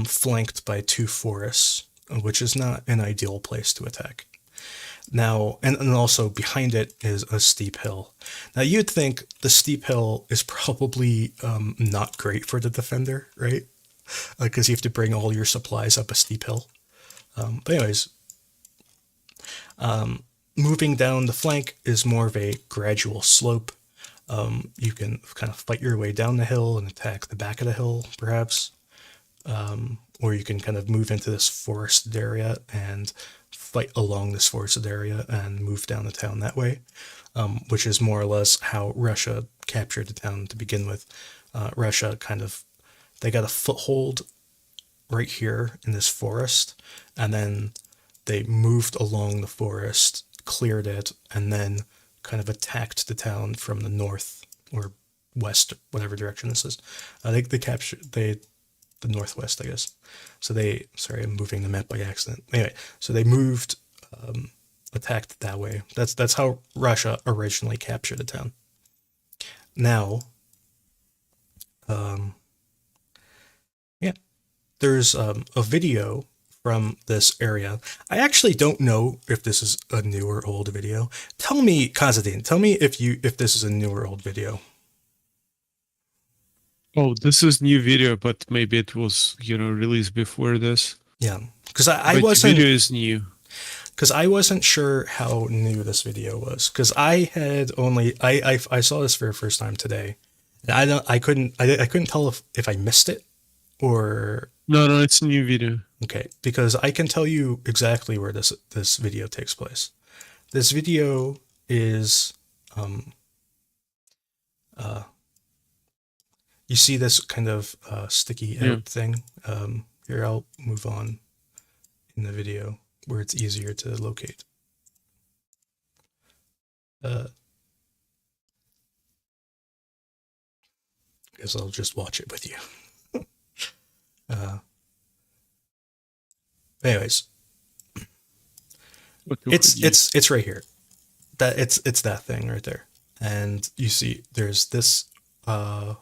flanked by two forests, which is not an ideal place to attack. Now, and also behind it is a steep hill. Now, you'd think the steep hill is probably not great for the defender, right? Because you have to bring all your supplies up a steep hill. But anyways, moving down the flank is more of a gradual slope. You can kind of fight your way down the hill and attack the back of the hill, perhaps. Or you can kind of move into this forested area and fight along this forested area and move down the town that way, which is more or less how Russia captured the town to begin with. Russia they got a foothold right here in this forest, and then they moved along the forest, cleared it, and then kind of attacked the town from the north or west, whatever direction this is. They captured the northwest, I guess. So sorry, I'm moving the map by accident. Anyway, so they moved, attacked that way. That's how Russia originally captured the town. Now, there's a video from this area. I actually don't know if this is a new or old video. Tell me, Constantine, if this is a new or old video. Oh, this is new video, but maybe it was, released before this. Yeah, because I wasn't. Video is new. Because I wasn't sure how new this video was. Because I had only I saw this for the first time today. And I couldn't tell if I missed it or No, it's a new video. Okay, because I can tell you exactly where this video takes place. This video is you see this kind of sticky out thing. Here, I'll move on in the video where it's easier to locate. Guess I'll just watch it with you. Anyways, it's right here. That it's that thing right there, and you see there's this kind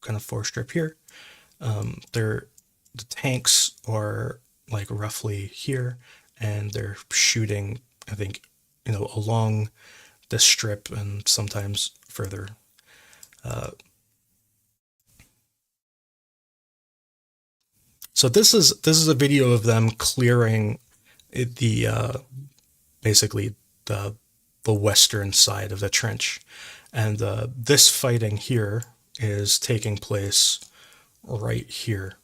of forestrip here. The tanks are like roughly here, and they're shooting, I think, along this strip and sometimes further. So this is a video of them clearing the basically the western side of the trench, and this fighting here is taking place right here.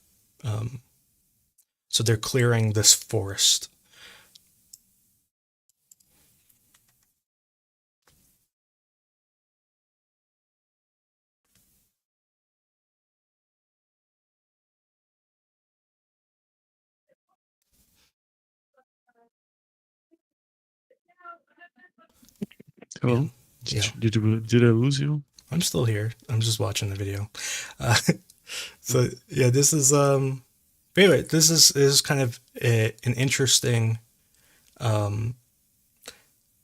So they're clearing this forest. Hello? Yeah. Did I lose you? I'm still here. I'm just watching the video. So yeah, this is anyway, this is kind of an interesting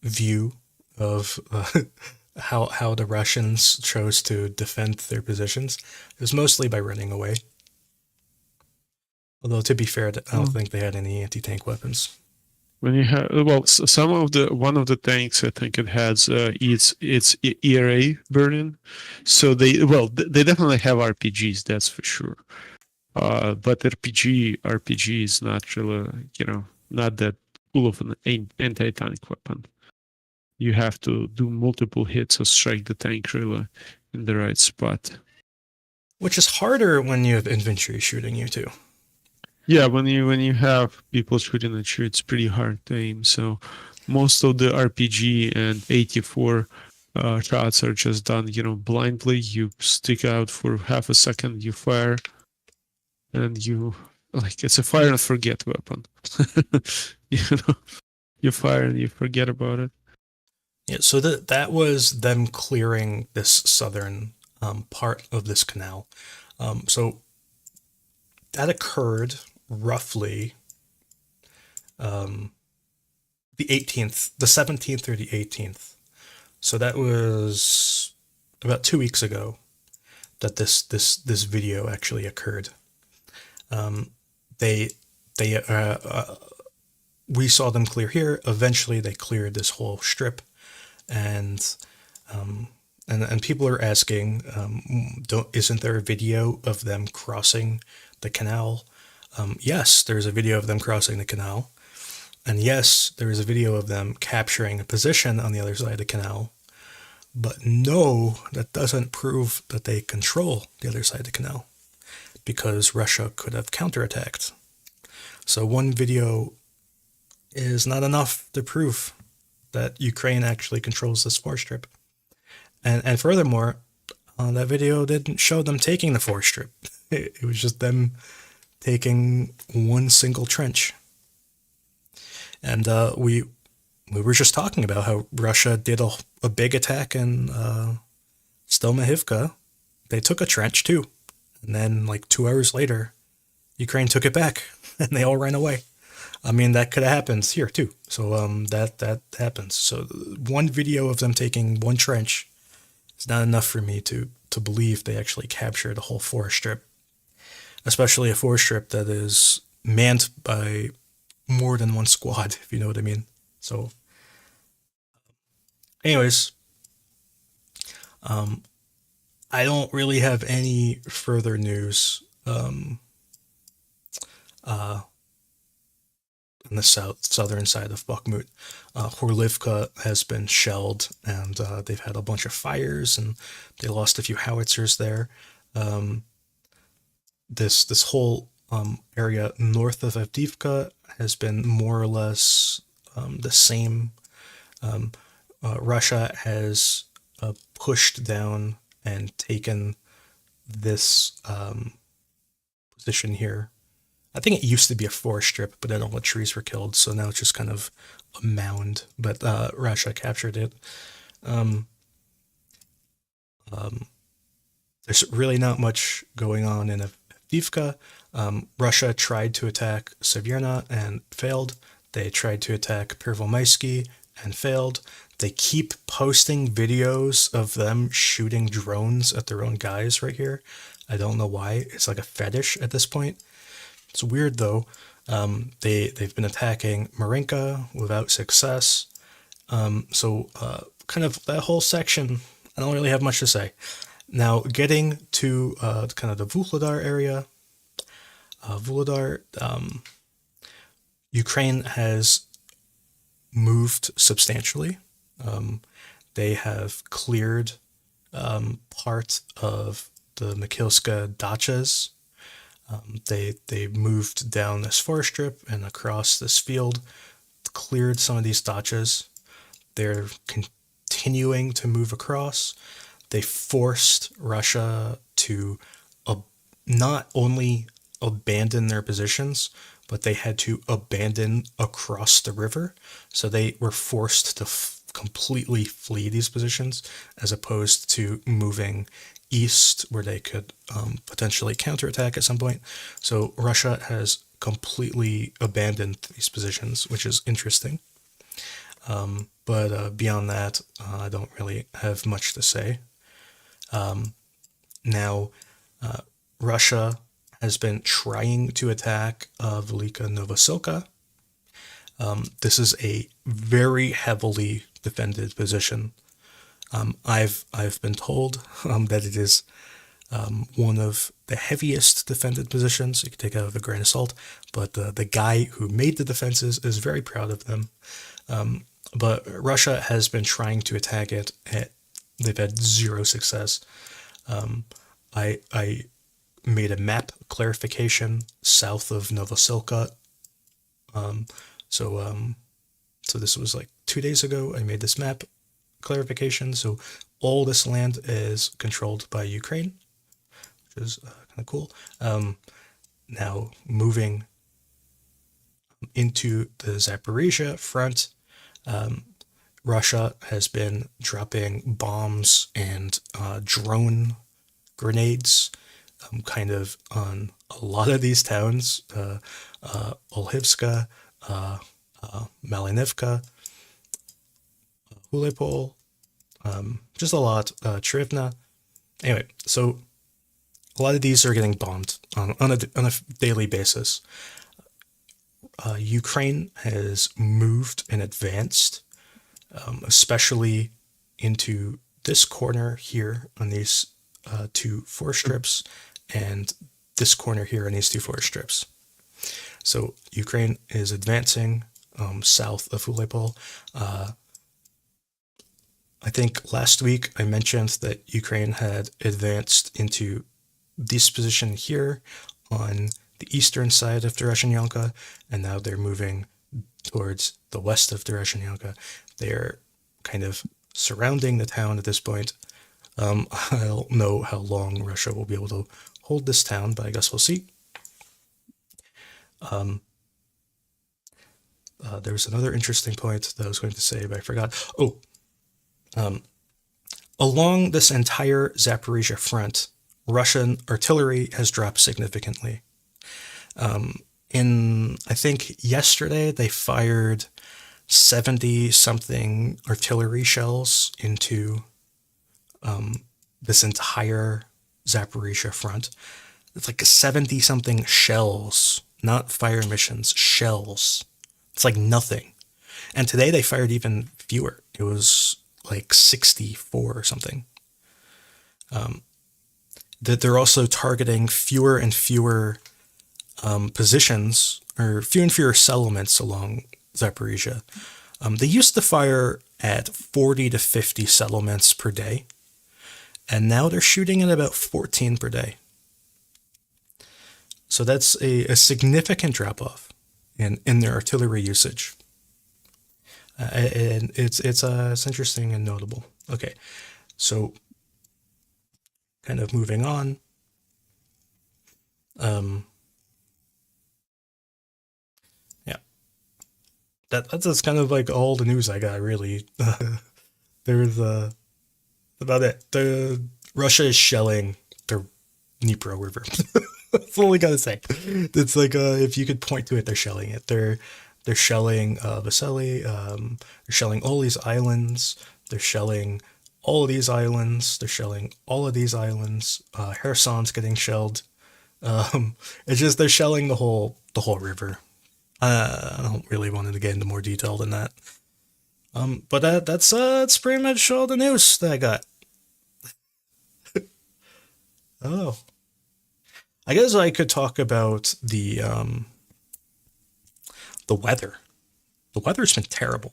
view of how the Russians chose to defend their positions. It was mostly by running away. Although to be fair, I don't think they had any anti-tank weapons. When you have one of the tanks, I think it has its ERA burning, so they definitely have RPGs, that's for sure. But RPG is not really, not that cool of an anti-tank weapon. You have to do multiple hits or strike the tank really in the right spot. Which is harder when you have infantry shooting you too. Yeah, when you have people shooting at you, it's pretty hard to aim. So most of the RPG and 84 shots are just done, blindly. You stick out for half a second, you fire, and it's a fire and forget weapon. You fire and you forget about it. Yeah, so that was them clearing this southern part of this canal. So that occurred roughly the 18th, the 17th or the 18th. So that was about 2 weeks ago that this video actually occurred. We saw them clear here. Eventually, they cleared this whole strip, and people are asking, isn't there a video of them crossing the canal? Yes, there's a video of them crossing the canal. And yes, there is a video of them capturing a position on the other side of the canal. But no, that doesn't prove that they control the other side of the canal, because Russia could have counterattacked. So one video is not enough to prove that Ukraine actually controls this forest strip. And furthermore, that video didn't show them taking the forest strip. It was just them taking one single trench. And we were just talking about how Russia did a big attack in Stelmahivka. They took a trench too. And then like 2 hours later, Ukraine took it back and they all ran away. I mean, that could have happened here too. So that happens. So one video of them taking one trench is not enough for me to believe they actually captured a whole forest strip, especially a forest strip that is manned by more than one squad, if you know what I mean. So anyways, I don't really have any further news on the southern side of Bakhmut. Orlivka has been shelled, and they've had a bunch of fires, and they lost a few howitzers there. This whole area north of Avdiivka has been more or less the same. Russia has pushed down and taken this position here. I think it used to be a forest strip, but then all the trees were killed, so now it's just kind of a mound. But Russia captured it. There's really not much going on in Avdiivka. Russia tried to attack Severna and failed. They tried to attack Pervomaisky and failed. They keep posting videos of them shooting drones at their own guys right here. I don't know why. It's like a fetish at this point. It's weird though. They've been attacking Marinka without success. So kind of that whole section, I don't really have much to say. Now getting to kind of the Vuhledar area. Vuhledar, Ukraine has moved substantially. They have cleared part of the Mikhailska dachas. They moved down this forest strip and across this field, cleared some of these dachas. They're continuing to move across. They forced Russia to not only abandon their positions, but they had to abandon across the river. So they were forced to completely flee these positions as opposed to moving east where they could potentially counterattack at some point. So Russia has completely abandoned these positions, which is interesting. But beyond that, I don't really have much to say. Now, Russia has been trying to attack Velyka Novosilka. This is a very heavily defended position. I've been told that it is one of the heaviest defended positions. You can take it with a grain of salt, but the guy who made the defenses is very proud of them. But Russia has been trying to attack it. They've had zero success. I made a map clarification south of Novosilka. So this was like 2 days ago. I made this map clarification. So all this land is controlled by Ukraine, which is kind of cool. Now moving into the Zaporizhzhia front, Russia has been dropping bombs and drone grenades kind of on a lot of these towns, Orlivka, Malinivka, Vuhledar, just a lot, Trivna. Anyway, so a lot of these are getting bombed on a daily basis. Ukraine has moved and advanced, especially into this corner here on these two forest strips, and this corner here on these two forest strips. So Ukraine is advancing south of Vuhledar. I think last week I mentioned that Ukraine had advanced into this position here on the eastern side of Deteriorating, and now they're moving towards the west of Deteriorating. They're kind of surrounding the town at this point. I don't know how long Russia will be able to hold this town, but I guess we'll see. There was another interesting point that I was going to say, but I forgot. Along this entire Zaporizhzhia front, Russian artillery has dropped significantly. I think yesterday they fired 70-something artillery shells into this entire Zaporizhzhia front. It's like 70-something shells, not fire missions, shells. It's like nothing. And today they fired even fewer. It was like 64 or something. That they're also targeting fewer and fewer positions, or fewer and fewer settlements along Zaporizhzhia. They used to fire at 40 to 50 settlements per day, and now they're shooting at about 14 per day. So that's a significant drop off in their artillery usage. And it's interesting and notable. Okay, so kind of moving on. Yeah, that's kind of like all the news I got, really. There's about it. Russia is shelling the Dnipro River. That's all I gotta say. It's like if you could point to it, they're shelling it. They're shelling Vasily. They're shelling all these islands. They're shelling all of these islands. They're shelling all of these islands. Kherson's getting shelled. It's just they're shelling the whole river. I don't really want to get into more detail than that. But that's pretty much all the news that I got. Oh. I guess I could talk about the weather. The weather's been terrible.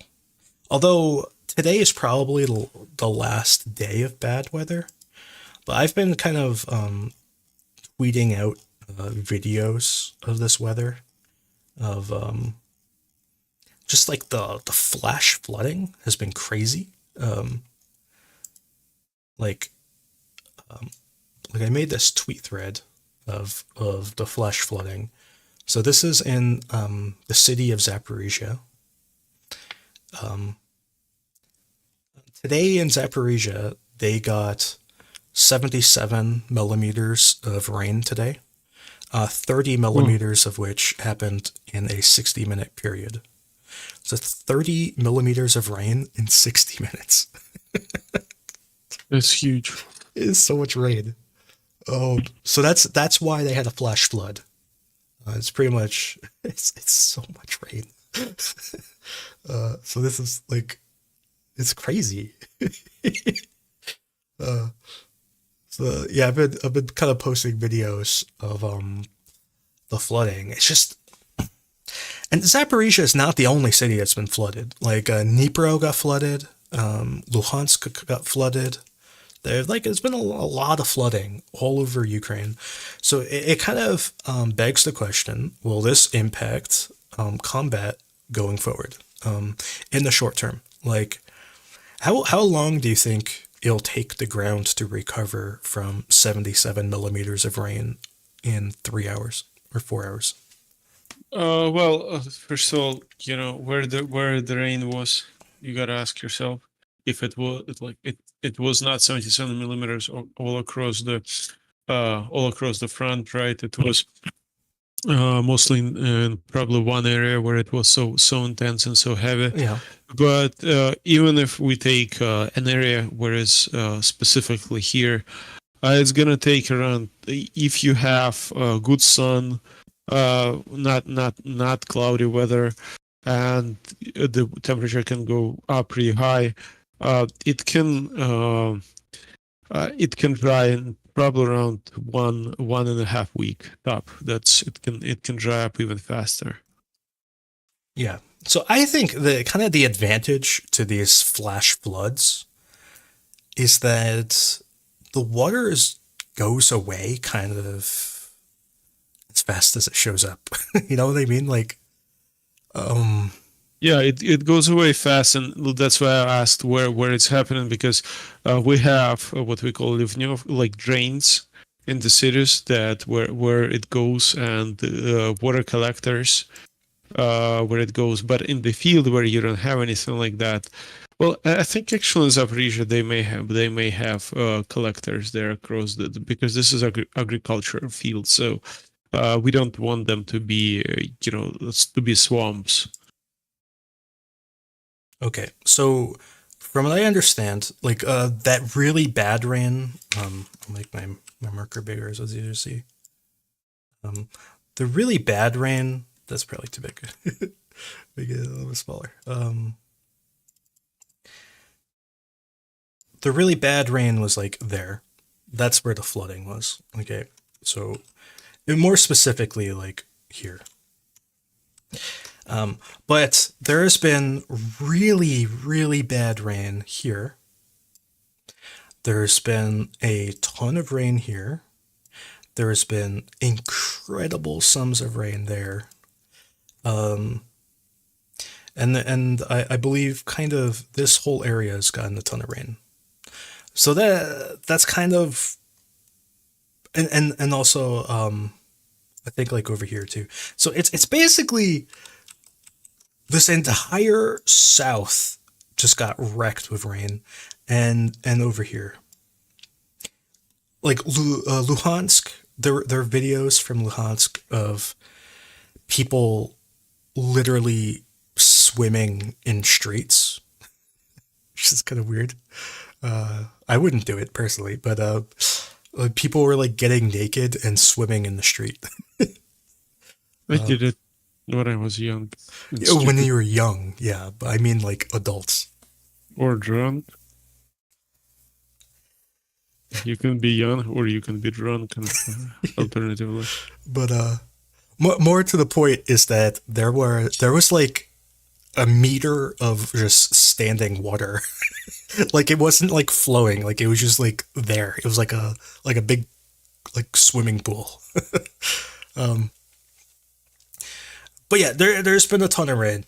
Although today is probably the last day of bad weather. But I've been kind of tweeting out videos of this weather. Of just like the flash flooding has been crazy. Like I made this tweet thread of the flash flooding. So this is in the city of Zaporizhzhia. Today in Zaporizhzhia, they got 77 millimeters of rain today. 30 millimeters of which happened in a 60-minute period. So 30 millimeters of rain in 60 minutes. That's huge. It is so much rain. Oh, so that's why they had a flash flood. It's pretty much it's so much rain. So this is like it's crazy. So yeah, I've been kind of posting videos of the flooding. It's just, and Zaporizhzhia is not the only city that's been flooded. Like Dnipro got flooded, Luhansk got flooded. There's been a lot of flooding all over Ukraine. So it kind of begs the question: will this impact combat going forward in the short term? Like, how long do you think it'll take the ground to recover from 77 millimeters of rain in 3 hours or 4 hours? Well, first of all, where the rain was, you gotta ask yourself if it was not 77 millimeters all across the front, right? It was mostly in probably one area where it was so intense and so heavy. Yeah. But even if we take an area where it's specifically here, it's gonna take around, if you have good sun, not cloudy weather, and the temperature can go up pretty high. It can dry in probably around 1.5 week top. It can dry up even faster. Yeah. So I think the advantage to these flash floods is that the water goes away kind of as fast as it shows up. You know what I mean? Like, yeah, it goes away fast, and that's why I asked where it's happening, because we have what we call like drains in the cities that where it goes, and water collectors where it goes. But in the field where you don't have anything like that, well, I think actually in Zaporizhzhia they may have collectors there across because this is agricultural field, so we don't want them to be to be swamps. okay. So from what I understand, like that really bad rain, I'll make my marker bigger so it's easier to see. The really bad rain, that's probably too big. Make it a little bit smaller. The really bad rain was like there. That's where the flooding was. Okay. So more specifically, like here. But there has been really, really bad rain here. There's been a ton of rain here. There's been incredible incredible sums of rain there. And I believe kind of this whole area has gotten a ton of rain. So that's kind of and also I think like over here too. So it's basically this entire south just got wrecked with rain, and over here, like Luhansk, there are videos from Luhansk of people literally swimming in streets, which is kind of weird. I wouldn't do it personally, but people were like getting naked and swimming in the street. I did it when I was young. It's When stupid. you were young, yeah, but I mean like adults. Or drunk. You can be young or you can be drunk, and alternatively. But more to the point is that there was like a meter of just standing water. Like it wasn't like flowing, like it was just like there. It was like a big like swimming pool. But yeah, there's been a ton of rain.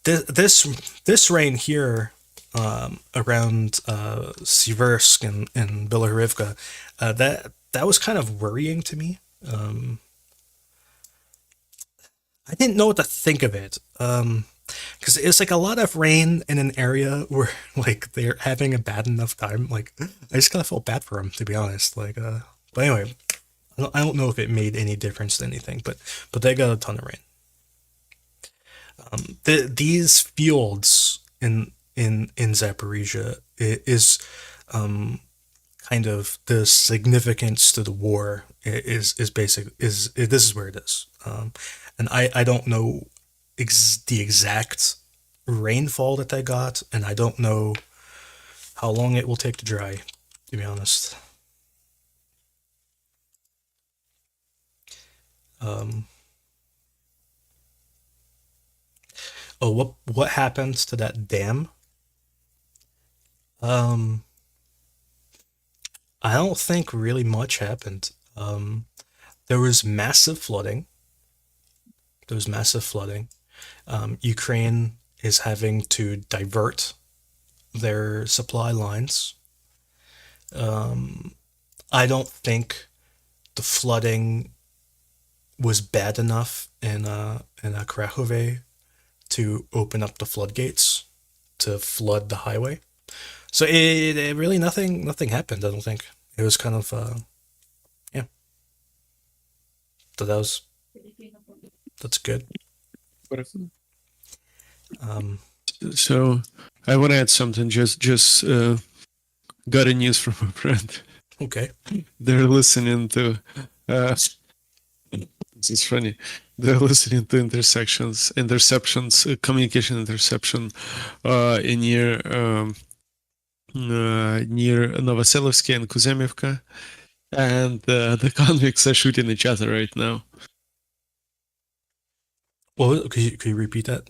This rain here around Siversk and Bilhorivka, that was kind of worrying to me. I didn't know what to think of it. Because it's like a lot of rain in an area where like they're having a bad enough time. Like I just kind of felt bad for them, to be honest. Like, but anyway, I don't know if it made any difference to anything, but they got a ton of rain. These fields in Zaporizhzhia is kind of the significance to the war is basic is this is where it is. And I don't know the exact rainfall that they got, and I don't know how long it will take to dry, to be honest. Oh, what happened to that dam? I don't think really much happened. There was massive flooding. Ukraine is having to divert their supply lines. I don't think the flooding was bad enough in Krakow to open up the floodgates to flood the highway. So it really nothing happened. I don't think it was kind of yeah. So that's good. So I want to add something. Just got a news from a friend. Okay. They're listening to. This is funny. They're listening to interceptions, communication interception, near Novoselivsky and Kuzemivka, and the convicts are shooting each other right now. Well, could you repeat that?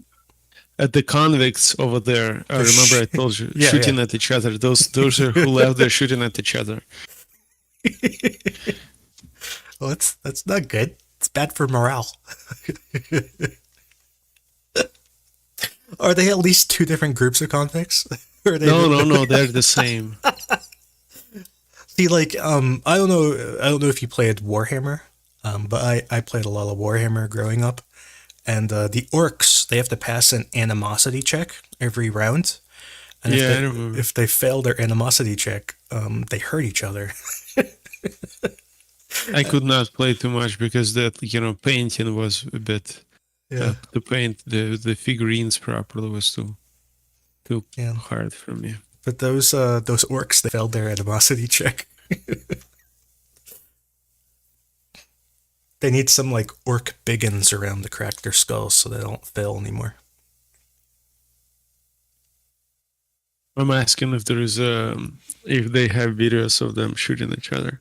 At the convicts over there, remember I told you, Yeah, shooting at each other. Those are who left. They're shooting at each other. Well, that's not good. It's bad for morale. Are they at least two different groups of convicts? Or are they No, they're the same. See, like, I don't know if you played Warhammer, but I played a lot of Warhammer growing up, and the orcs, they have to pass an animosity check every round, and Yeah, I remember. if they fail their animosity check, they hurt each other. I could not play too much because that painting was a bit. Yeah, To paint the figurines properly was too Yeah. hard for me. but those orcs, they failed their animosity check. They need some like orc biggins around to crack their skulls so they don't fail anymore. I'm asking if there is if they have videos of them shooting each other.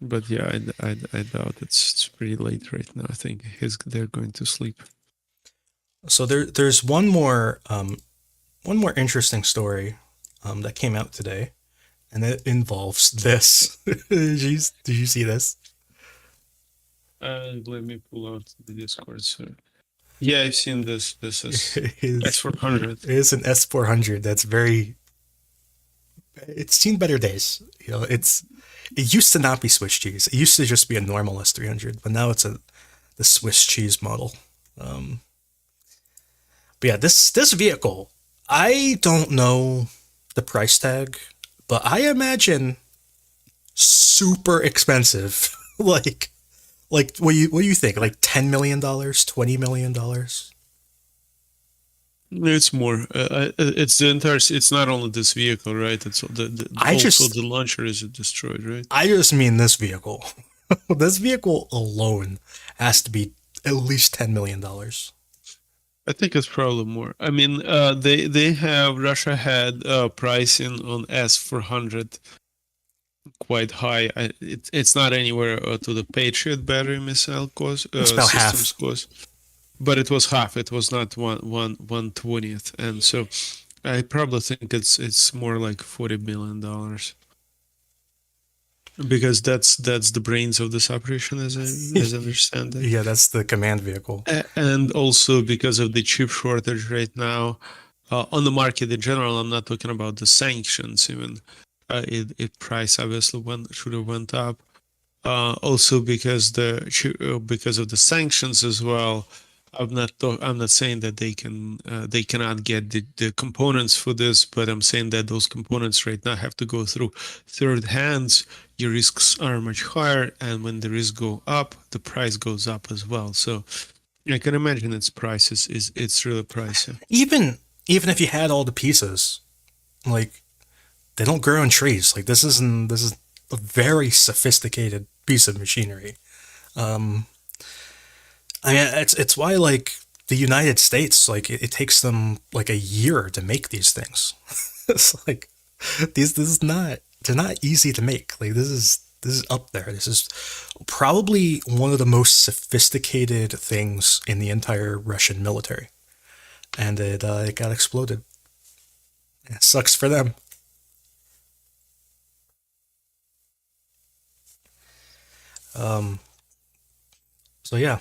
But yeah, I doubt it's pretty late right now. I think they're going to sleep. So there's one more interesting story that came out today, and it involves this. Did you see this? Let me pull out the Discord. So, yeah, I've seen this. This is S400. It is an S400 that's very. It's seen better days. You know, it used to not be Swiss cheese. It used to just be a normal S300, but now it's the Swiss cheese model. But yeah, this vehicle, I don't know the price tag, but I imagine super expensive. like what do you think? Like $10 million, $20 million? It's more. It's the entire. It's not only this vehicle, right? It's the launcher is destroyed, right? I just mean this vehicle. This vehicle alone has to be at least $10 million. I think it's probably more. I mean, Russia had pricing on S400 quite high. It's not anywhere to the Patriot battery missile cost. It's about systems half. cost, but it was half. It was not 1/20th, and so I probably think it's more like $40 million. Because that's the brains of this operation, as I understand it. Yeah, that's the command vehicle. And also because of the chip shortage right now on the market in general. I'm not talking about the sanctions even. It price obviously should have went up. Also because because of the sanctions as well. I'm not saying that they cannot get the components for this, but I'm saying that those components right now have to go through third hands. Your risks are much higher, and when the risks go up, the price goes up as well. So I can imagine its price it's really pricey. Even if you had all the pieces, like they don't grow on trees. Like this is a very sophisticated piece of machinery. I mean, it's why like the United States, like it takes them like a year to make these things. It's like this is not they're not easy to make. Like this is up there. This is probably one of the most sophisticated things in the entire Russian military, and it got exploded. It sucks for them. So yeah.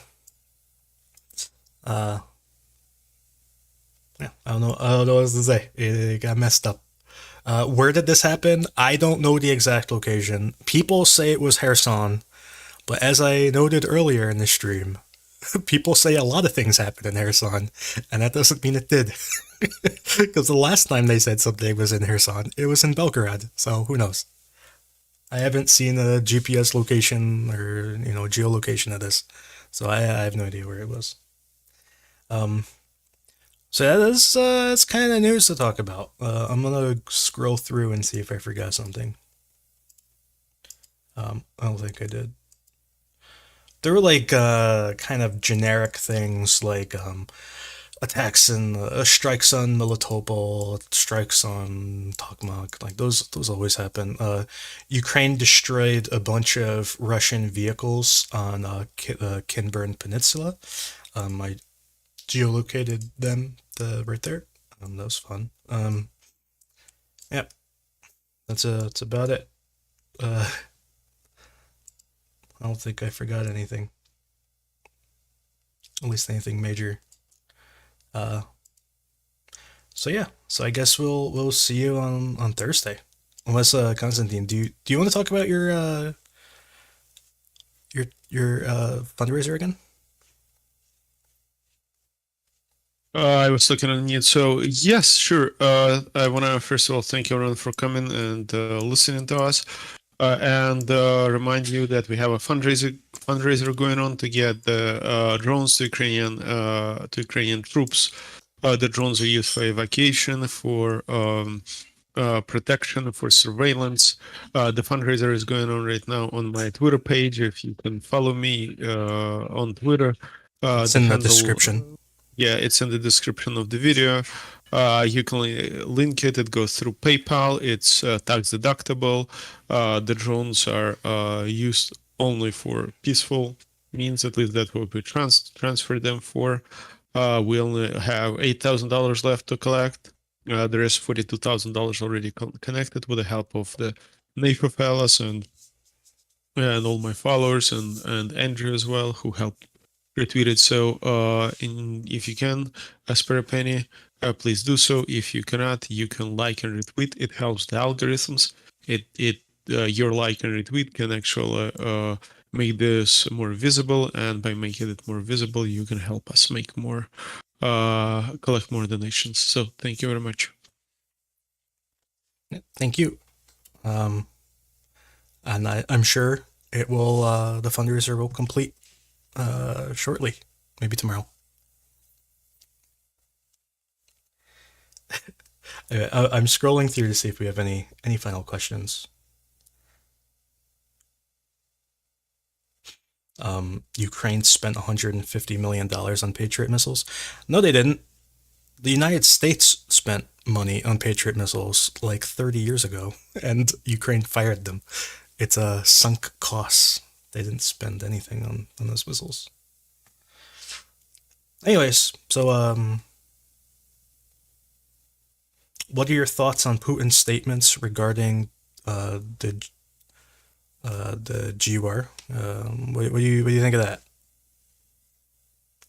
Yeah, I don't know what else to say. It got messed up. Where did this happen? I don't know the exact location. People say it was Kherson, but as I noted earlier in the stream, people say a lot of things happened in Kherson, and that doesn't mean it did. Because the last time they said something was in Kherson, it was in Belgorod. So who knows? I haven't seen a GPS location or geolocation of this, so I have no idea where it was. So yeah, that's kind of news to talk about. I'm gonna scroll through and see if I forgot something. I don't think I did. There were like kind of generic things like attacks and strikes on Melitopol, strikes on Tokmak. Like those always happen. Ukraine destroyed a bunch of Russian vehicles on Kinburn Peninsula. I geolocated them right there. That was fun. Yeah, that's about it. I don't think I forgot anything. At least anything major. So yeah. So I guess we'll see you on Thursday. Unless Constantine, do you want to talk about your fundraiser again? I was looking at it. So yes, sure. I want to first of all thank everyone for coming and listening to us, and remind you that we have a fundraiser going on to get the drones to Ukrainian troops. The drones are used for evacuation, for protection, for surveillance. The fundraiser is going on right now on my Twitter page. If you can follow me on Twitter, it's in the description. Yeah, it's in the description of the video. You can link it. It goes through PayPal. It's tax deductible. The drones are used only for peaceful means. At least that's what we transfer them for. We only have $8,000 left to collect. There is $42,000 already connected with the help of the NATO fellas, and and all my followers and Andrew as well, who helped retweet it. So if you can spare a penny, please do so. If you cannot, you can like and retweet. It helps the algorithms. It your like and retweet can actually make this more visible, and by making it more visible, you can help us make more collect more donations. So thank you very much. Thank you. And I'm sure it will. The fundraiser will complete shortly, maybe tomorrow. I'm scrolling through to see if we have any final questions. Ukraine spent $150 million on Patriot missiles. No, they didn't. The United States spent money on Patriot missiles like 30 years ago, and Ukraine fired them. It's a sunk cost. They didn't spend anything on those missiles. Anyways, so what are your thoughts on Putin's statements regarding the GUR? What do you think of that,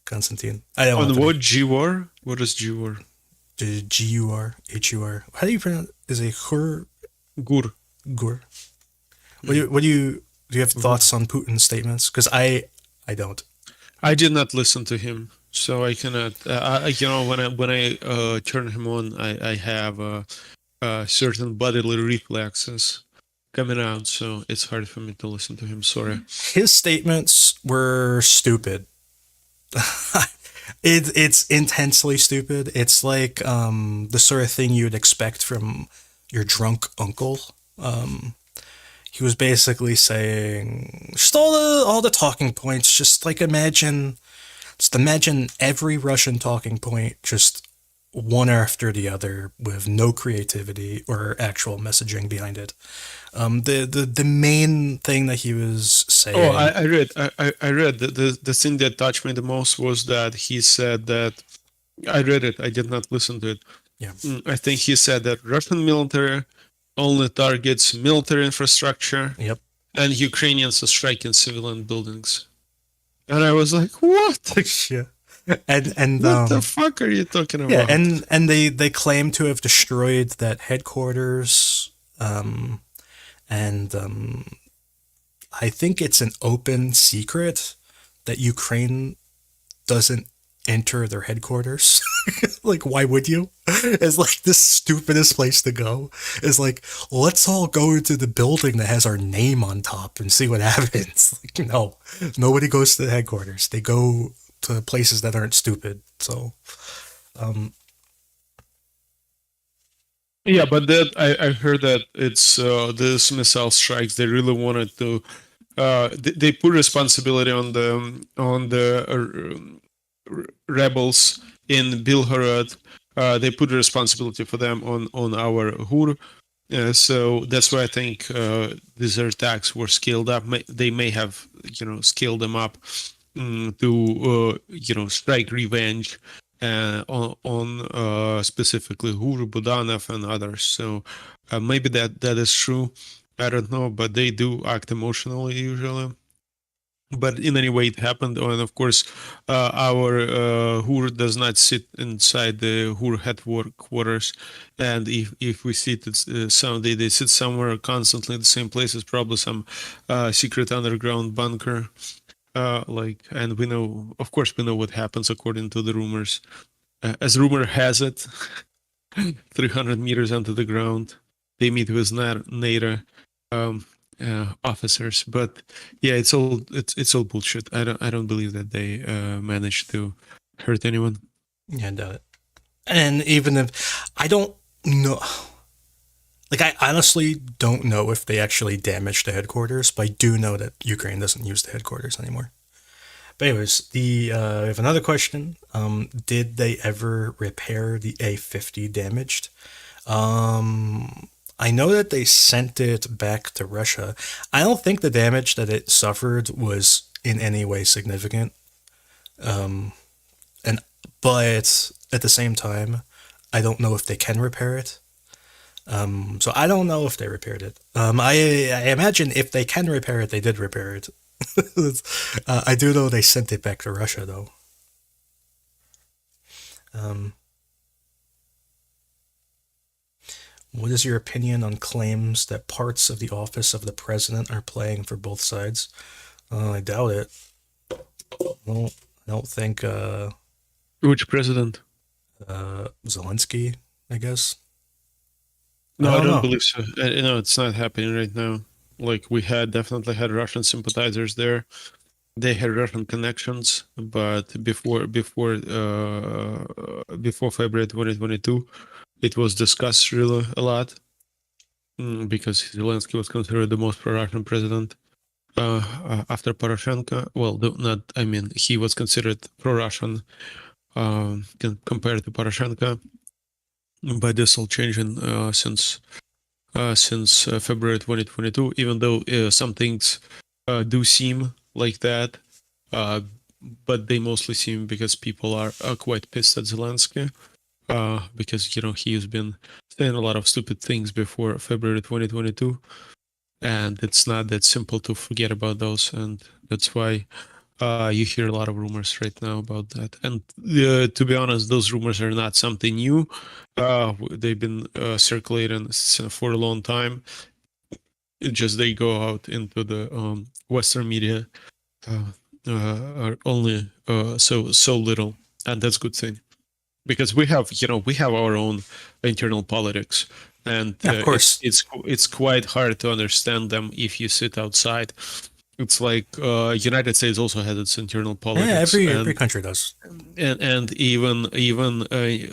Constantine? I don't On know what GWAR? What is GWAR? the GUR, HUR. How do you pronounce? Is it Hur? Gur. Gur. Do you have thoughts on Putin's statements? Because I don't. I did not listen to him, so I cannot. When I turn him on, I have certain bodily reflexes coming out, so it's hard for me to listen to him. Sorry. His statements were stupid. It's intensely stupid. It's like the sort of thing you'd expect from your drunk uncle. He was basically saying just all the talking points. Just imagine every Russian talking point just one after the other with no creativity or actual messaging behind it. The main thing that he was saying. Oh, I read the thing that touched me the most was that he said that I read it. I did not listen to it. Yeah. I think he said that Russian military only targets military infrastructure. Yep. And Ukrainians are striking civilian buildings. And I was like, what? Yeah. And what the fuck are you talking about? Yeah, and they claim to have destroyed that headquarters. I think it's an open secret that Ukraine doesn't enter their headquarters. Like, why would you? It's like the stupidest place to go. It's like, let's all go to the building that has our name on top and see what happens. Like, no, nobody goes to the headquarters. They go to places that aren't stupid. So, yeah, but that I heard that it's this missile strikes. They really wanted to. They put responsibility on the rebels in Bilhorod. They put responsibility for them on our Hur. So that's why I think these attacks were scaled up. They may have scaled them up to strike revenge on specifically Hur, Budanov, and others. So maybe that is true. I don't know, but they do act emotionally usually. But in any way, it happened, and of course, our Hur does not sit inside the Hur headquarters, and if we see it someday, they sit somewhere constantly in the same place. It's probably some secret underground bunker. And we know, of course, we know what happens according to the rumors. As rumor has it, 300 meters under the ground, they meet with NATO officers. But yeah, it's all bullshit. I don't believe that they managed to hurt anyone. Yeah, I doubt it. And even if I don't know, I honestly don't know if they actually damaged the headquarters, but I do know that Ukraine doesn't use the headquarters anymore. But anyways, we have another question. Did they ever repair the A-50 damaged? I know that they sent it back to Russia. I don't think the damage that it suffered was in any way significant. But at the same time, I don't know if they can repair it. So I don't know if they repaired it. I imagine if they can repair it, they did repair it. I do know they sent it back to Russia, though. Um, what is your opinion on claims that parts of the office of the president are playing for both sides? I doubt it. Well, I don't think Which president? Zelensky, I guess. No, I don't don't know. believe so. No, it's not happening right now. Like we definitely had Russian sympathizers there. They had Russian connections, but before February 2022, it was discussed really a lot because Zelensky was considered the most pro-Russian president after Poroshenko. Well, not. I mean, he was considered pro-Russian compared to Poroshenko, but this all changing since February 2022. Even though some things do seem like that, but they mostly seem because people are quite pissed at Zelensky. Because he's been saying a lot of stupid things before February 2022, and it's not that simple to forget about those, and that's why you hear a lot of rumors right now about that. And to be honest, those rumors are not something new. They've been circulating for a long time. It just they go out into the Western media are only so little, and that's a good thing because we have our own internal politics, and Yeah, of course. it's quite hard to understand them if you sit outside. It's like United States also has its internal Yeah, politics, every country does. and even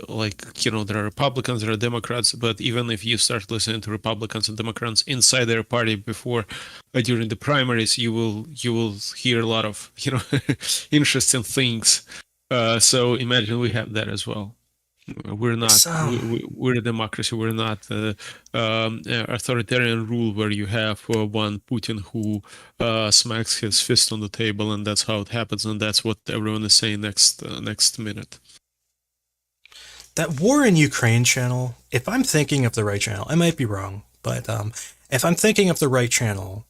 like there are Republicans, there are Democrats, but even if you start listening to Republicans and Democrats inside their party before during the primaries, you will hear a lot of interesting things. So imagine we have that as well. We're not. We're a democracy. We're not authoritarian rule where you have one Putin who smacks his fist on the table, and that's how it happens, and that's what everyone is saying next minute. That war in Ukraine channel, if I'm thinking of the right channel, I might be wrong, but if I'm thinking of the right channel,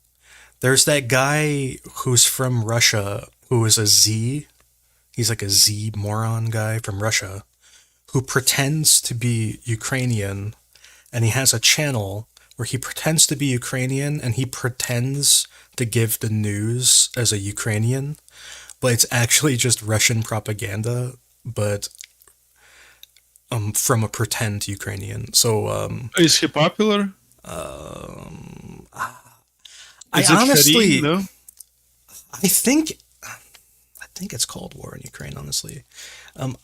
there's that guy who's from Russia who is a Z. He's like a Z moron guy from Russia who pretends to be Ukrainian, and he has a channel where he pretends to be Ukrainian and he pretends to give the news as a Ukrainian, but it's actually just Russian propaganda, but from a pretend Ukrainian. So Is he popular? I Is it honestly, Shari? No. I think it's called War in Ukraine. Honestly,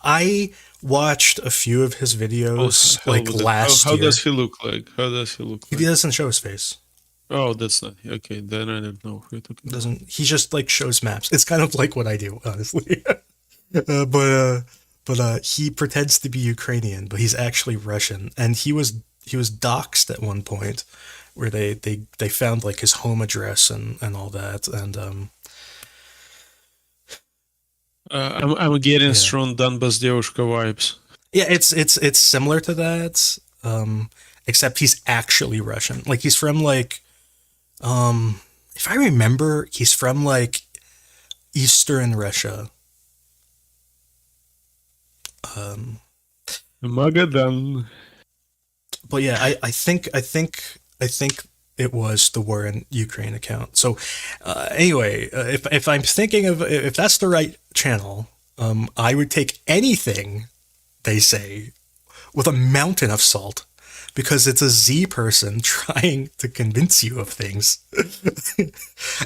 I watched a few of his videos like last how year. does he look like? How does he look He like? doesn't show his face. Oh, that's not okay. Then I don't know who you're talking about. Doesn't he just like shows maps? It's kind of like what I do, honestly. But he pretends to be Ukrainian, but he's actually Russian, and he was doxxed at one point, where they found like his home address and all that, and I'm getting strong Donbas девушка vibes. yeah, it's similar to that, except he's actually Russian. Like he's from like, if I remember, he's from like Eastern Russia. Magadan. But yeah, I think it was the War in Ukraine account. So anyway, if I'm thinking of if that's the right channel, I would take anything they say with a mountain of salt because it's a Z person trying to convince you of things.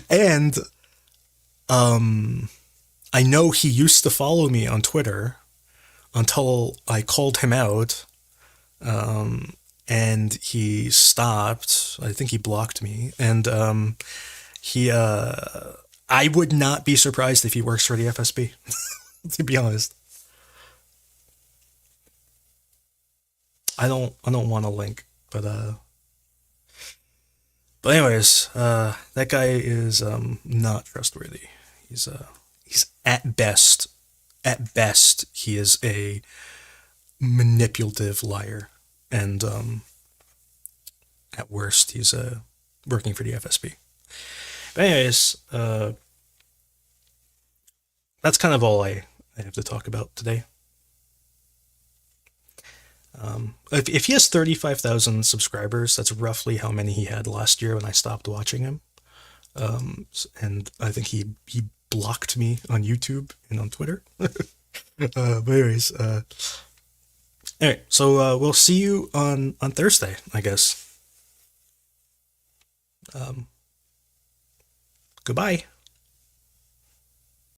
And I know he used to follow me on Twitter until I called him out. And he stopped. I think he blocked me. And I would not be surprised if he works for the FSB, to be honest. I don't want a link, but anyways, that guy is not trustworthy. He's at best he is a manipulative liar, and at worst, he's working for the FSB. But anyways, that's kind of all I have to talk about today. If he has 35,000 subscribers, that's roughly how many he had last year when I stopped watching him. And I think he blocked me on YouTube and on Twitter. But anyways, anyway, so we'll see you on Thursday, I guess. Goodbye.